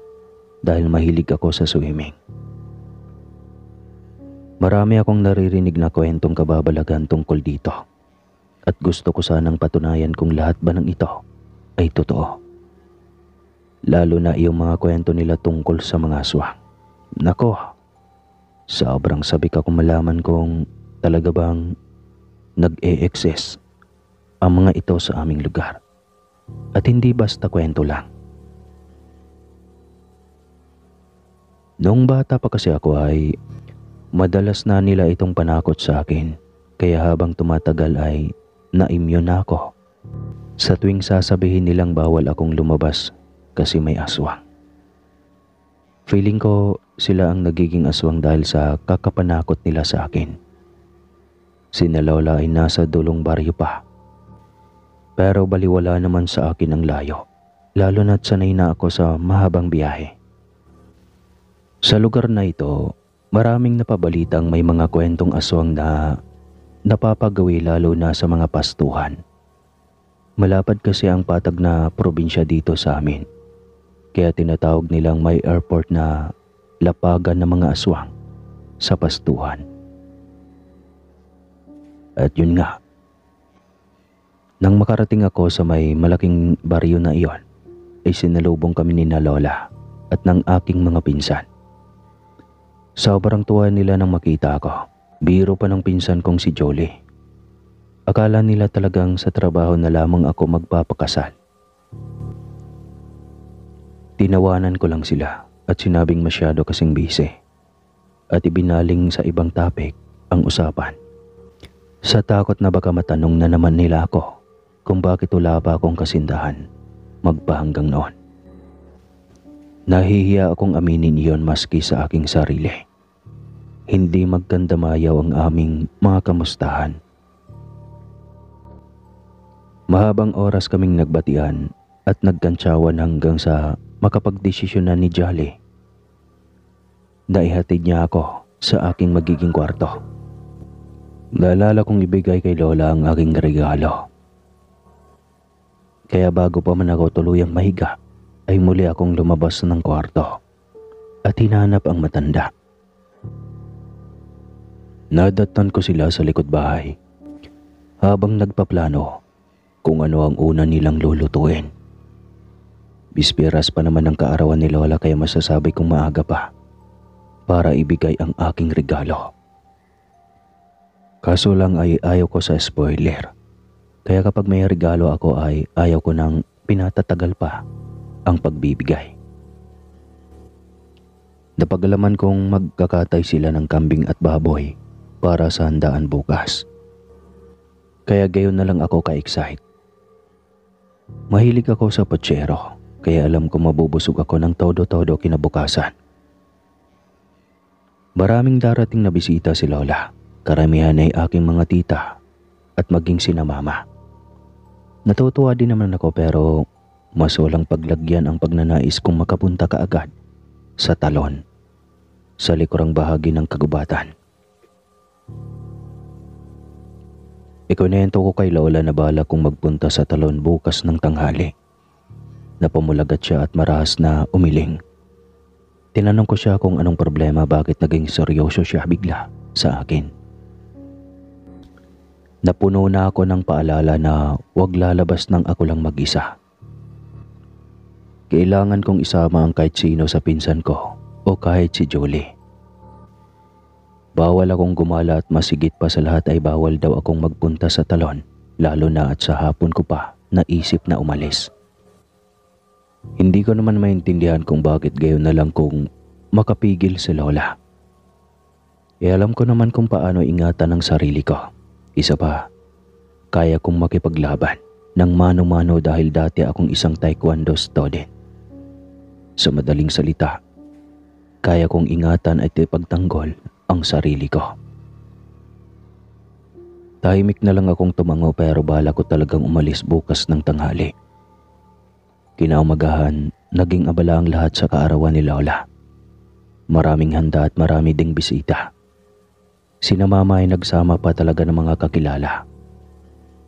dahil mahilig ako sa swimming. Marami akong naririnig na kwentong kababalagan tungkol dito at gusto ko sanang patunayan kung lahat ba ng ito ay totoo. Lalo na yung mga kwento nila tungkol sa mga aswang. Nako, sobrang sabik ako malaman kung talaga bang nag-e-exist ang mga ito sa aming lugar at hindi basta kwento lang. Noong bata pa kasi ako ay madalas na nila itong panakot sa akin, kaya habang tumatagal ay na-immune na ako sa tuwing sasabihin nilang bawal akong lumabas kasi may aswang. Feeling ko sila ang nagiging aswang dahil sa kakapanakot nila sa akin. Sina Lola ay nasa dulong baryo pa, pero baliwala naman sa akin ang layo, lalo na't sanay na ako sa mahabang biyahe. Sa lugar na ito, maraming napabalitang may mga kwentong aswang na napapagawi lalo na sa mga pastuhan. Malapad kasi ang patag na probinsya dito sa amin, kaya tinatawag nilang may airport na lapagan ng mga aswang sa pastuhan. At yun nga, nang makarating ako sa may malaking baryo na iyon, ay sinalubong kami ni na Lola at ng aking mga pinsan. Sobrang tuwa nila nang makita ako. Biro pa ng pinsan kong si Jolie. Akala nila talagang sa trabaho na lamang ako magpapakasal. Tinawanan ko lang sila at sinabing masyado kasing busy at ibinaling sa ibang topic ang usapan. Sa takot na baka matanong na naman nila ako kung bakit wala pa akong kasintahan magpahanggang noon. Nahihiya akong aminin iyon maski sa aking sarili. Hindi magkandamayaw ang aming mga kamustahan. Mahabang oras kaming nagbatian at nagkantsawan hanggang sa makapagdesisyonan ni Jolly na ihatid niya ako sa aking magiging kwarto. Naalala kong ibigay kay Lola ang aking regalo. Kaya bago pa man ako tuluyang mahiga, ay muli akong lumabas ng kwarto at hinanap ang matanda. Nadatnan ko sila sa likod bahay habang nagpaplano kung ano ang una nilang lulutuin. Bisperas pa naman ang kaarawan ni Lola kaya masasabi kong maaga pa para ibigay ang aking regalo. Kaso lang ay ayaw ko sa spoiler, kaya kapag may regalo ako ay ayaw ko nang pinatatagal pa ang pagbibigay. Napagalaman kong magkakatay sila ng kambing at baboy para sa handaan bukas. Kaya gayon na lang ako ka-excite. Mahilig ako sa pochero, kaya alam ko mabubusog ako ng todo-todo kinabukasan. Maraming darating na bisita si Lola. Karamihan ay aking mga tita at maging sina Mama. Natutuwa din naman ako pero mas walang paglagyan ang pagnanais kong makapunta kaagad sa talon, sa likurang bahagi ng kagubatan. Ikunento ko kay Lola na balak kong magpunta sa talon bukas ng tanghali. Napamulagat siya at marahas na umiling. Tinanong ko siya kung anong problema, bakit naging seryoso siya bigla sa akin. Napuno na ako ng paalala na huwag lalabas nang ako lang mag-isa. Kailangan kong isama ang kahit sino sa pinsan ko o kahit si Jolie. Bawal akong gumala at masigit pa sa lahat ay bawal daw akong magpunta sa talon, lalo na at sa hapon ko pa naisip na umalis. Hindi ko naman maintindihan kung bakit gayon na lang kung makapigil si Lola. Alam ko naman kung paano ingatan ang sarili ko. Isa pa, kaya kong makipaglaban ng mano-mano dahil dati akong isang taekwondo student. Sa madaling salita, kaya kong ingatan at ipagtanggol ang sarili ko. Tahimik na lang akong tumango pero bala ko talagang umalis bukas ng tanghali. Kinaumagahan, naging abala ang lahat sa kaarawan ni Lola. Maraming handa at marami ding bisita. Sina Mama ay nagsama pa talaga ng mga kakilala.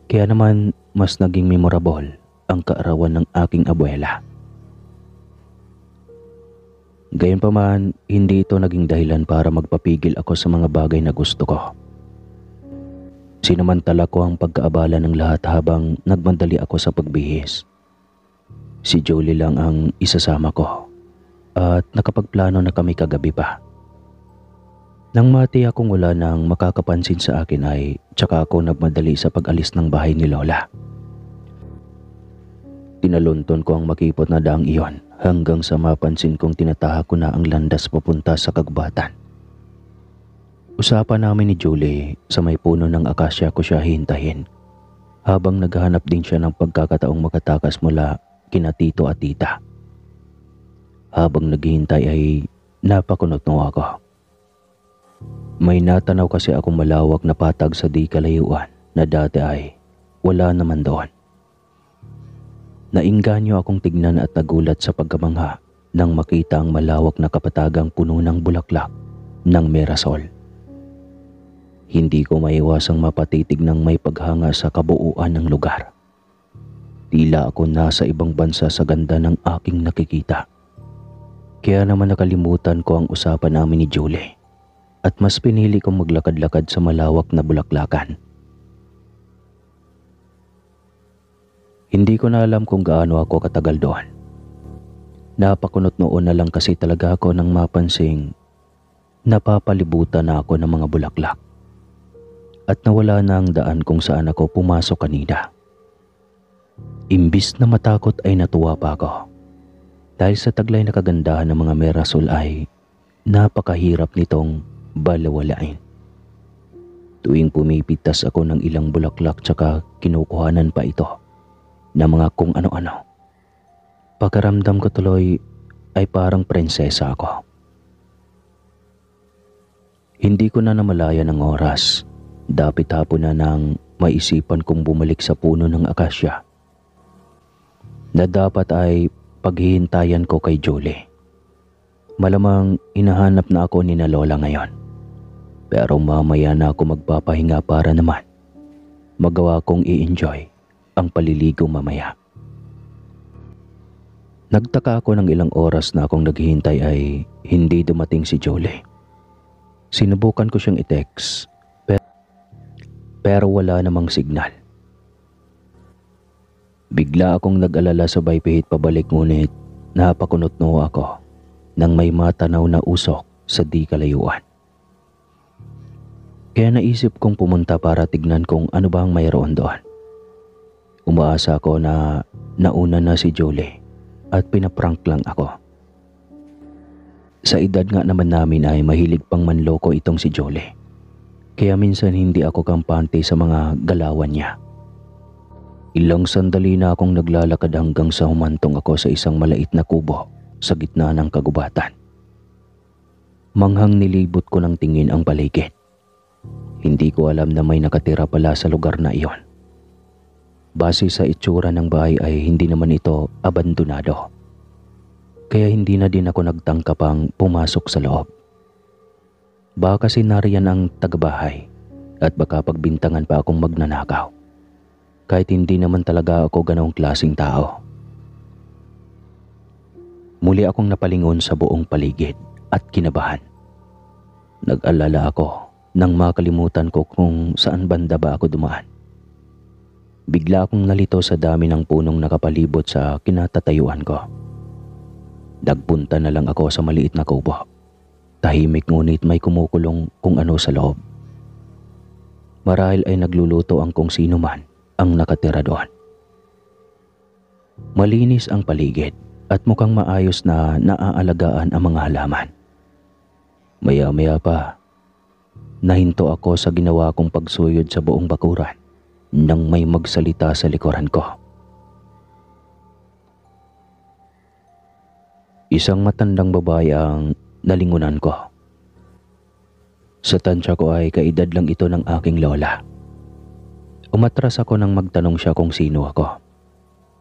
Kaya naman mas naging memorable ang kaarawan ng aking abuela. Gayunpaman, hindi ito naging dahilan para magpapigil ako sa mga bagay na gusto ko. Sinamantala ko ang pagkaabala ng lahat habang nagmadali ako sa pagbihis. Si Julie lang ang isasama ko at nakapagplano na kami kagabi pa. Nang mati akong wala nang makakapansin sa akin ay tsaka ako nagmadali sa pag-alis ng bahay ni Lola. Tinalunton ko ang makipot na daang iyon hanggang sa mapansin kong tinataha ko na ang landas papunta sa kagubatan. Usapan namin ni Julie sa may puno ng akasya ko siya hintahin habang naghahanap din siya ng pagkakataong makatakas mula kina tito at tita. Habang naghihintay ay napakunot-no ako. May natanaw kasi akong malawak na patag sa di kalayuan na dati ay wala naman doon. Nainganyo akong tignan at nagulat sa pagkamangha nang makita ang malawak na kapatagang puno ng bulaklak ng merasol. Hindi ko maiwasang mapatitig ng may paghanga sa kabuuan ng lugar. Tila ako nasa ibang bansa sa ganda ng aking nakikita. Kaya naman nakalimutan ko ang usapan namin ni Julie at mas pinili kong maglakad-lakad sa malawak na bulaklakan. Hindi ko na alam kung gaano ako katagal doon. Napakunot noon na lang kasi talaga ako nang mapansing napapalibutan na ako ng mga bulaklak at nawala na ang daan kung saan ako pumasok kanina. Imbis na matakot ay natuwa pa ako dahil sa taglay na kagandahan ng mga merasol ay napakahirap nitong balawalain. Tuwing pumipitas ako ng ilang bulaklak tsaka kinukuhanan pa ito na mga kung ano-ano. Pagkaramdam ko tuloy ay parang prinsesa ako. Hindi ko na namalayan ng oras. Dapit hapon na nang maisipan kong bumalik sa puno ng akasya na dapat ay paghihintayan ko kay Julie. Malamang hinahanap na ako ni na Lola ngayon. Pero mamaya na ako magpapahinga para naman magawa kong i-enjoy ang paliligo mamaya. Nagtaka ako ng ilang oras na akong naghihintay ay hindi dumating si Julie. Sinubukan ko siyang i-text pero wala namang signal. Bigla akong nag-alala sabay pihit pabalik ngunit napakunot-no ako nang may matanaw na usok sa di kalayuan. Kaya naisip kong pumunta para tignan kung ano bang mayroon doon. Umaasa ako na nauna na si Julie at pinaprank lang ako. Sa edad nga naman namin ay mahilig pang manloko itong si Julie. Kaya minsan hindi ako kampante sa mga galawan niya. Ilang sandali na akong naglalakad hanggang sa humantong ako sa isang malait na kubo sa gitna ng kagubatan. Manghang nilibot ko ng tingin ang paligid. Hindi ko alam na may nakatira pala sa lugar na iyon. Base sa itsura ng bahay ay hindi naman ito abandonado. Kaya hindi na din ako nagtangka pang pumasok sa loob. Baka kasi nariyan ang tagabahay at baka pagbintangan pa akong magnanakaw. Kahit hindi naman talaga ako ganong klaseng tao. Muli akong napalingon sa buong paligid at kinabahan. Nag-alala ako nang makalimutan ko kung saan banda ba ako dumaan. Bigla akong nalito sa dami ng punong nakapalibot sa kinatatayuan ko. Nagpunta na lang ako sa maliit na kubo. Tahimik ngunit may kumukulong kung ano sa loob. Marahil ay nagluluto ang kung sino man ang nakatira doon. Malinis ang paligid at mukhang maayos na naaalagaan ang mga halaman. Maya-maya pa, nahinto ako sa ginawa kong pagsuyod sa buong bakuran nang may magsalita sa likuran ko. Isang matandang babae ang nalingunan ko. Sa tansya ko ay kaedad lang ito ng aking lola. Umatras ako nang magtanong siya kung sino ako.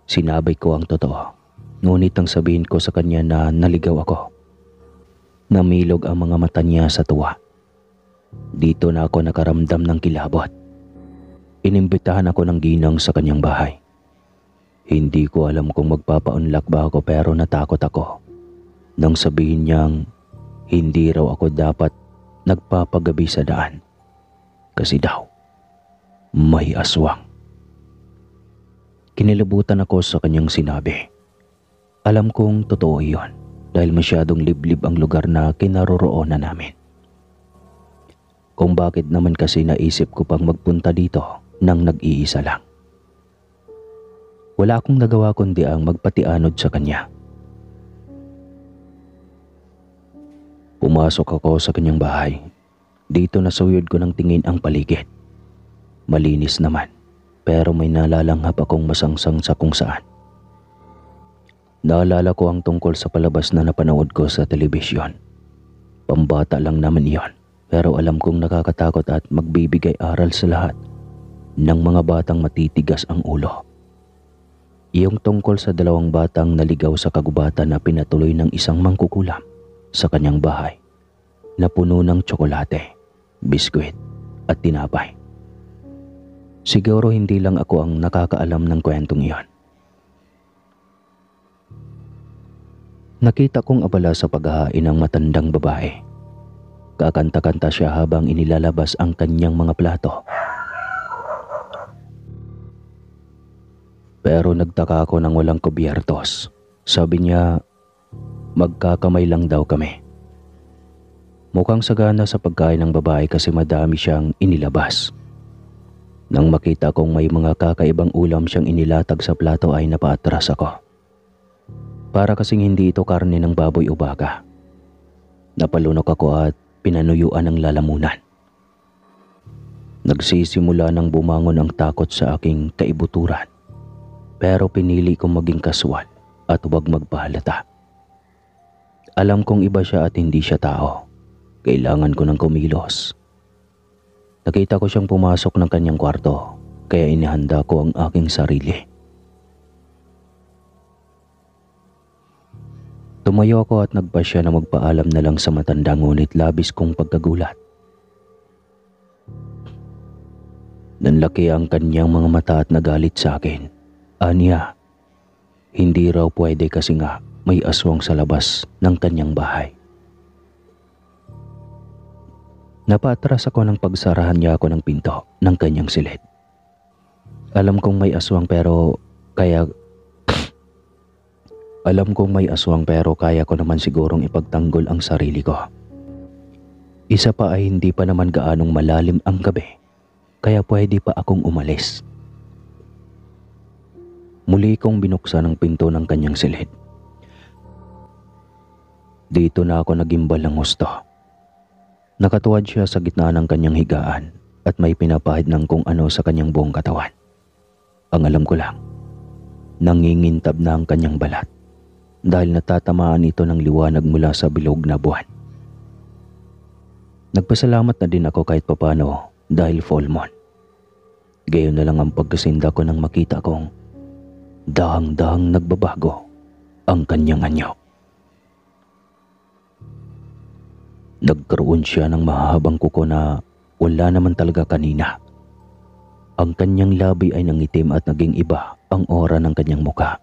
Sinabay ko ang totoo, ngunit ang sabihin ko sa kanya na naligaw ako. Namilog ang mga mata niya sa tuwa. Dito na ako nakaramdam ng kilabot. Inimbitahan ako ng ginang sa kanyang bahay. Hindi ko alam kung magpapaunlak ba ako pero natakot ako nang sabihin niyang hindi raw ako dapat nagpapagabi sa daan kasi daw may aswang. Kinilabutan ako sa kanyang sinabi. Alam kong totoo iyon dahil masyadong liblib ang lugar na kinaroroonan namin. Kung bakit naman kasi naisip ko pang magpunta dito nang nag-iisa lang. Wala akong nagawa kundi ang magpatianod sa kanya. Pumasok ako sa kanyang bahay. Dito nasuyod ko ng tingin ang paligid. Malinis naman, pero may nalalanghap akong masangsang sa kung saan. Naalala ko ang tungkol sa palabas na napanood ko sa telebisyon. Pambata lang naman iyon, pero alam kong nakakatakot at magbibigay aral sa lahat ng mga batang matitigas ang ulo. Iyong tungkol sa dalawang batang naligaw sa kagubatan na pinatuloy ng isang mangkukulam sa kanyang bahay na puno ng tsokolate, biskwit at tinapay. Siguro hindi lang ako ang nakakaalam ng kwentong iyon. Nakita kong abala sa paghahain ng matandang babae. Kakanta-kanta siya habang inilalabas ang kanyang mga plato. Pero nagtaka ako nang walang kubyertos. Sabi niya, magkakamay lang daw kami. Mukhang sagana sa pagkain ng babae kasi madami siyang inilabas. Nang makita kong may mga kakaibang ulam siyang inilatag sa plato ay napaatras ako. Para kasing hindi ito karne ng baboy o baka. Napalunok ako at pinanuyuan ng lalamunan. Nagsisimula nang bumangon ang takot sa aking kaibuturan. Pero pinili kong maging kasual at huwag magpahalata. Alam kong iba siya at hindi siya tao. Kailangan ko ng kumilos. Nakita ko siyang pumasok ng kanyang kwarto, kaya inihanda ko ang aking sarili. Tumayo ako at nagpasya na magpaalam na lang sa matanda ngunit labis kong pagkagulat. Nanlaki ang kanyang mga mata at nagalit sa akin. Aniya, hindi raw pwede kasi nga may aswang sa labas ng kanyang bahay. Napatras ako nang pagsarahan niya ako ng pinto ng kanyang silid. Alam kong may aswang pero kaya ko naman sigurong ipagtanggol ang sarili ko. Isa pa ay hindi pa naman gaanong malalim ang gabi, kaya pwede pa akong umalis. Muli kong binuksan ang pinto ng kanyang silid. Dito na ako nagimbal ng husto. Nakatuwad siya sa gitna ng kanyang higaan at may pinapahid ng kung ano sa kanyang buong katawan. Ang alam ko lang, nangingintab na ang kanyang balat dahil natatamaan ito ng liwanag mula sa bilog na buwan. Nagpasalamat na din ako kahit papano dahil full moon. Gayon na lang ang pagkasinda ko nang makita kong dahang-dahang nagbabago ang kanyang anyo. Nagkaroon siya ng mahahabang kuko na wala naman talaga kanina. Ang kanyang labi ay nangitim at naging iba ang aura ng kanyang muka.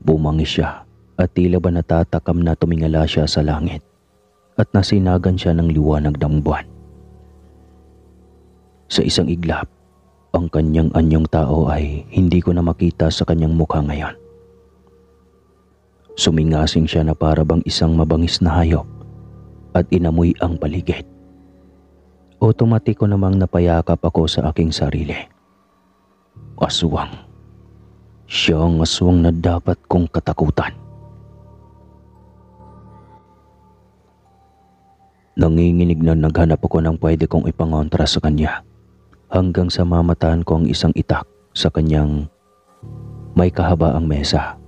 Bumangis siya at tila ba natatakam na tumingala siya sa langit at nasinagan siya ng liwanag ng buwan. Sa isang iglap, ang kanyang anyong tao ay hindi ko na makita sa kanyang mukha ngayon. Sumingasing siya na para bang isang mabangis na hayop at inamoy ang paligid. Otomatiko namang napayakap ako sa aking sarili. Aswang. Siya ang aswang na dapat kong katakutan. Nanginginig na naghanap ako ng pwede kong ipangontra sa kanya. Hanggang sa mamatahan ko ang isang itak sa kanyang may kahabaang mesa.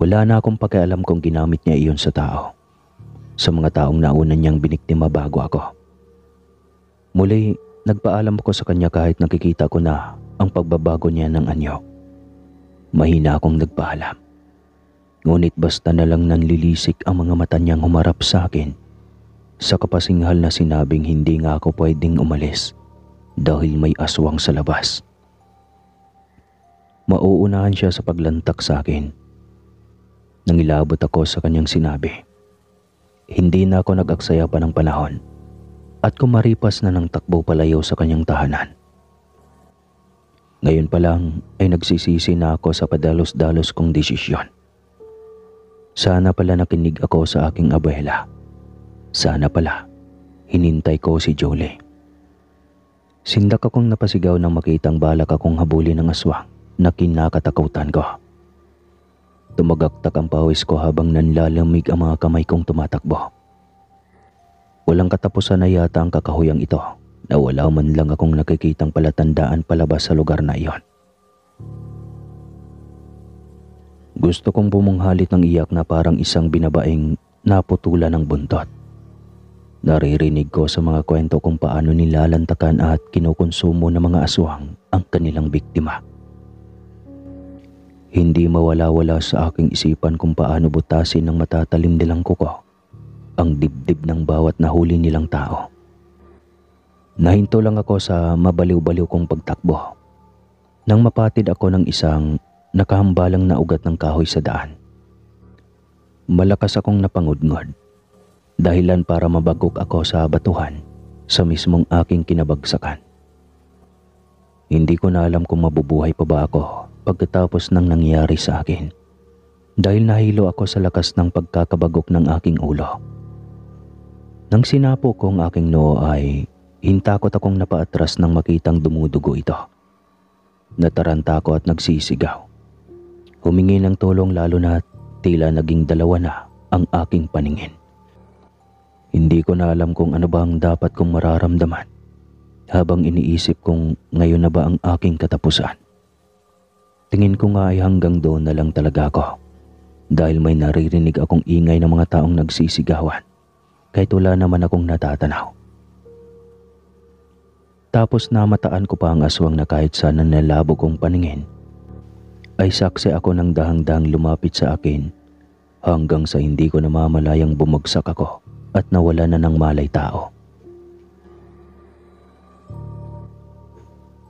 Wala na akong pakialam kung ginamit niya iyon sa tao. Sa mga taong nauna niyang biniktima bago ako. Muli, nagpaalam ako sa kanya kahit nakikita ko na ang pagbabago niya ng anyo. Mahina akong nagpaalam. Ngunit basta na lang nanlilisik ang mga mata niyang humarap sa akin. Sa kapasinghal na sinabing hindi nga ako pwedeng umalis dahil may aswang sa labas. Mauunahan siya sa paglantak sa akin. Nangilabot ako sa kanyang sinabi. Hindi na ako nag-aksaya pa ng panahon at kumaripas na ng takbo palayo sa kanyang tahanan. Ngayon pa lang ay nagsisisi na ako sa padalos-dalos kong desisyon. Sana pala nakinig ako sa aking abuela. Sana pala hinintay ko si Jolie. Sindak akong napasigaw nang makitang balak akong habulin ng aswang na kinakatakutan ko. Tumagaktak ang pawis ko habang nanlalamig ang mga kamay kong tumatakbo. Walang katapusan na yata ang kakahuyang ito na wala man lang akong nakikitang palatandaan palabas sa lugar na iyon. Gusto kong bumunghalit ng iyak na parang isang binabaeng naputulan ng buntot. Naririnig ko sa mga kwento kung paano nilalantakan at kinukonsumo ng mga aswang ang kanilang biktima. Hindi mawala-wala sa aking isipan kung paano butasin ng matatalim nilang kuko ang dibdib ng bawat nahuli nilang tao. Nahinto lang ako sa mabaliw-baliw kong pagtakbo nang mapatid ako ng isang nakahambalang na ugat ng kahoy sa daan. Malakas akong napangudngod, dahilan para mabagok ako sa batuhan sa mismong aking kinabagsakan. Hindi ko na alam kung mabubuhay pa ba ako pagkatapos ng nangyari sa akin dahil nahilo ako sa lakas ng pagkakabagok ng aking ulo. Nang sinapo ko ang aking noo ay hintakot akong napaatras nang makitang dumudugo ito. Nataranta ako at nagsisigaw. Humingi ng tulong lalo na tila naging dalawa na ang aking paningin. Hindi ko na alam kung ano ba ang dapat kong mararamdaman habang iniisip kong ngayon na ba ang aking katapusan. Tingin ko nga ay hanggang doon na lang talaga ako dahil may naririnig akong ingay ng mga taong nagsisigawan kahit wala naman akong natatanaw. Tapos namataan ko pa ang aswang na kahit sana nalabo kong paningin ay saksi ako ng dahang-dahang lumapit sa akin hanggang sa hindi ko namamalayang bumagsak ako at nawala na ng malay tao.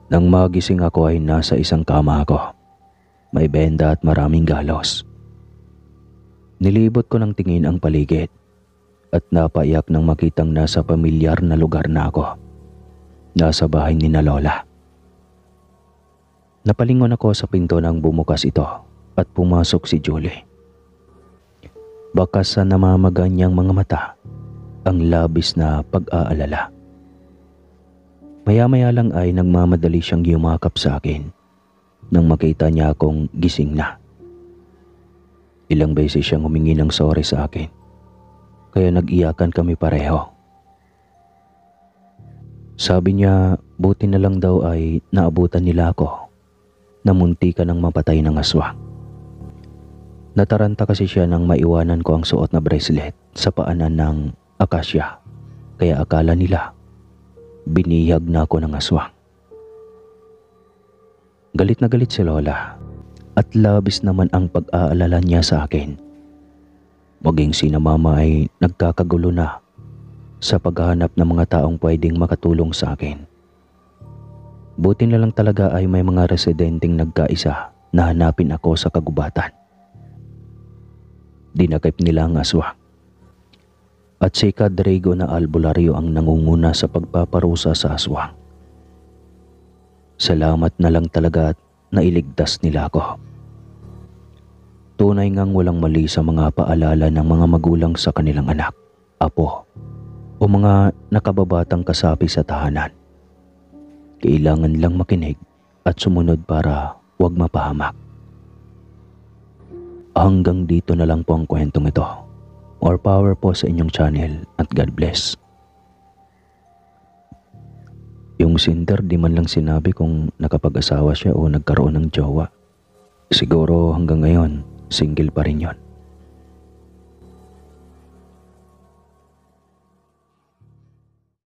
Nang magising ako ay nasa isang kama ako. May benda at maraming galos. Nilibot ko ng tingin ang paligid at napaiyak nang makitang nasa pamilyar na lugar na ako. Nasa bahay ni na Lola. Napalingon ako sa pinto nang bumukas ito at pumasok si Julie. Bakas sa namamaga niyang mga mata ang labis na pag-aalala. Maya-maya lang ay nagmamadali siyang yumakap sa akin nang makita niya akong gising na. Ilang beses siyang humingi ng sorry sa akin, kaya nag-iyakan kami pareho. Sabi niya buti na lang daw ay naabutan nila ako na muntikan ng mapatay ng aswang. Nataranta kasi siya nang maiwanan ko ang suot na bracelet sa paanan ng akasya, kaya akala nila binihag na ako ng aswang. Galit na galit si Lola at labis naman ang pag-aalala niya sa akin. Maging sina Mama ay nagkakagulo na sa paghahanap ng mga taong pwedeng makatulong sa akin. Buti na lang talaga ay may mga residenteng nagkaisa na hanapin ako sa kagubatan. Dinakip nila ang aswang. At si Cadrigo na albularyo ang nangunguna sa pagpaparusa sa aswang. Salamat na lang talaga at nailigtas nila ako. Tunay ngang walang mali sa mga paalala ng mga magulang sa kanilang anak, apo, o mga nakababatang kasapi sa tahanan. Kailangan lang makinig at sumunod para huwag mapahamak. Hanggang dito na lang po ang kwentong ito. More power po sa inyong channel at God bless. Yung Cinder di man lang sinabi kung nakapag-asawa siya o nagkaroon ng jowa. Siguro hanggang ngayon, single pa rin yon.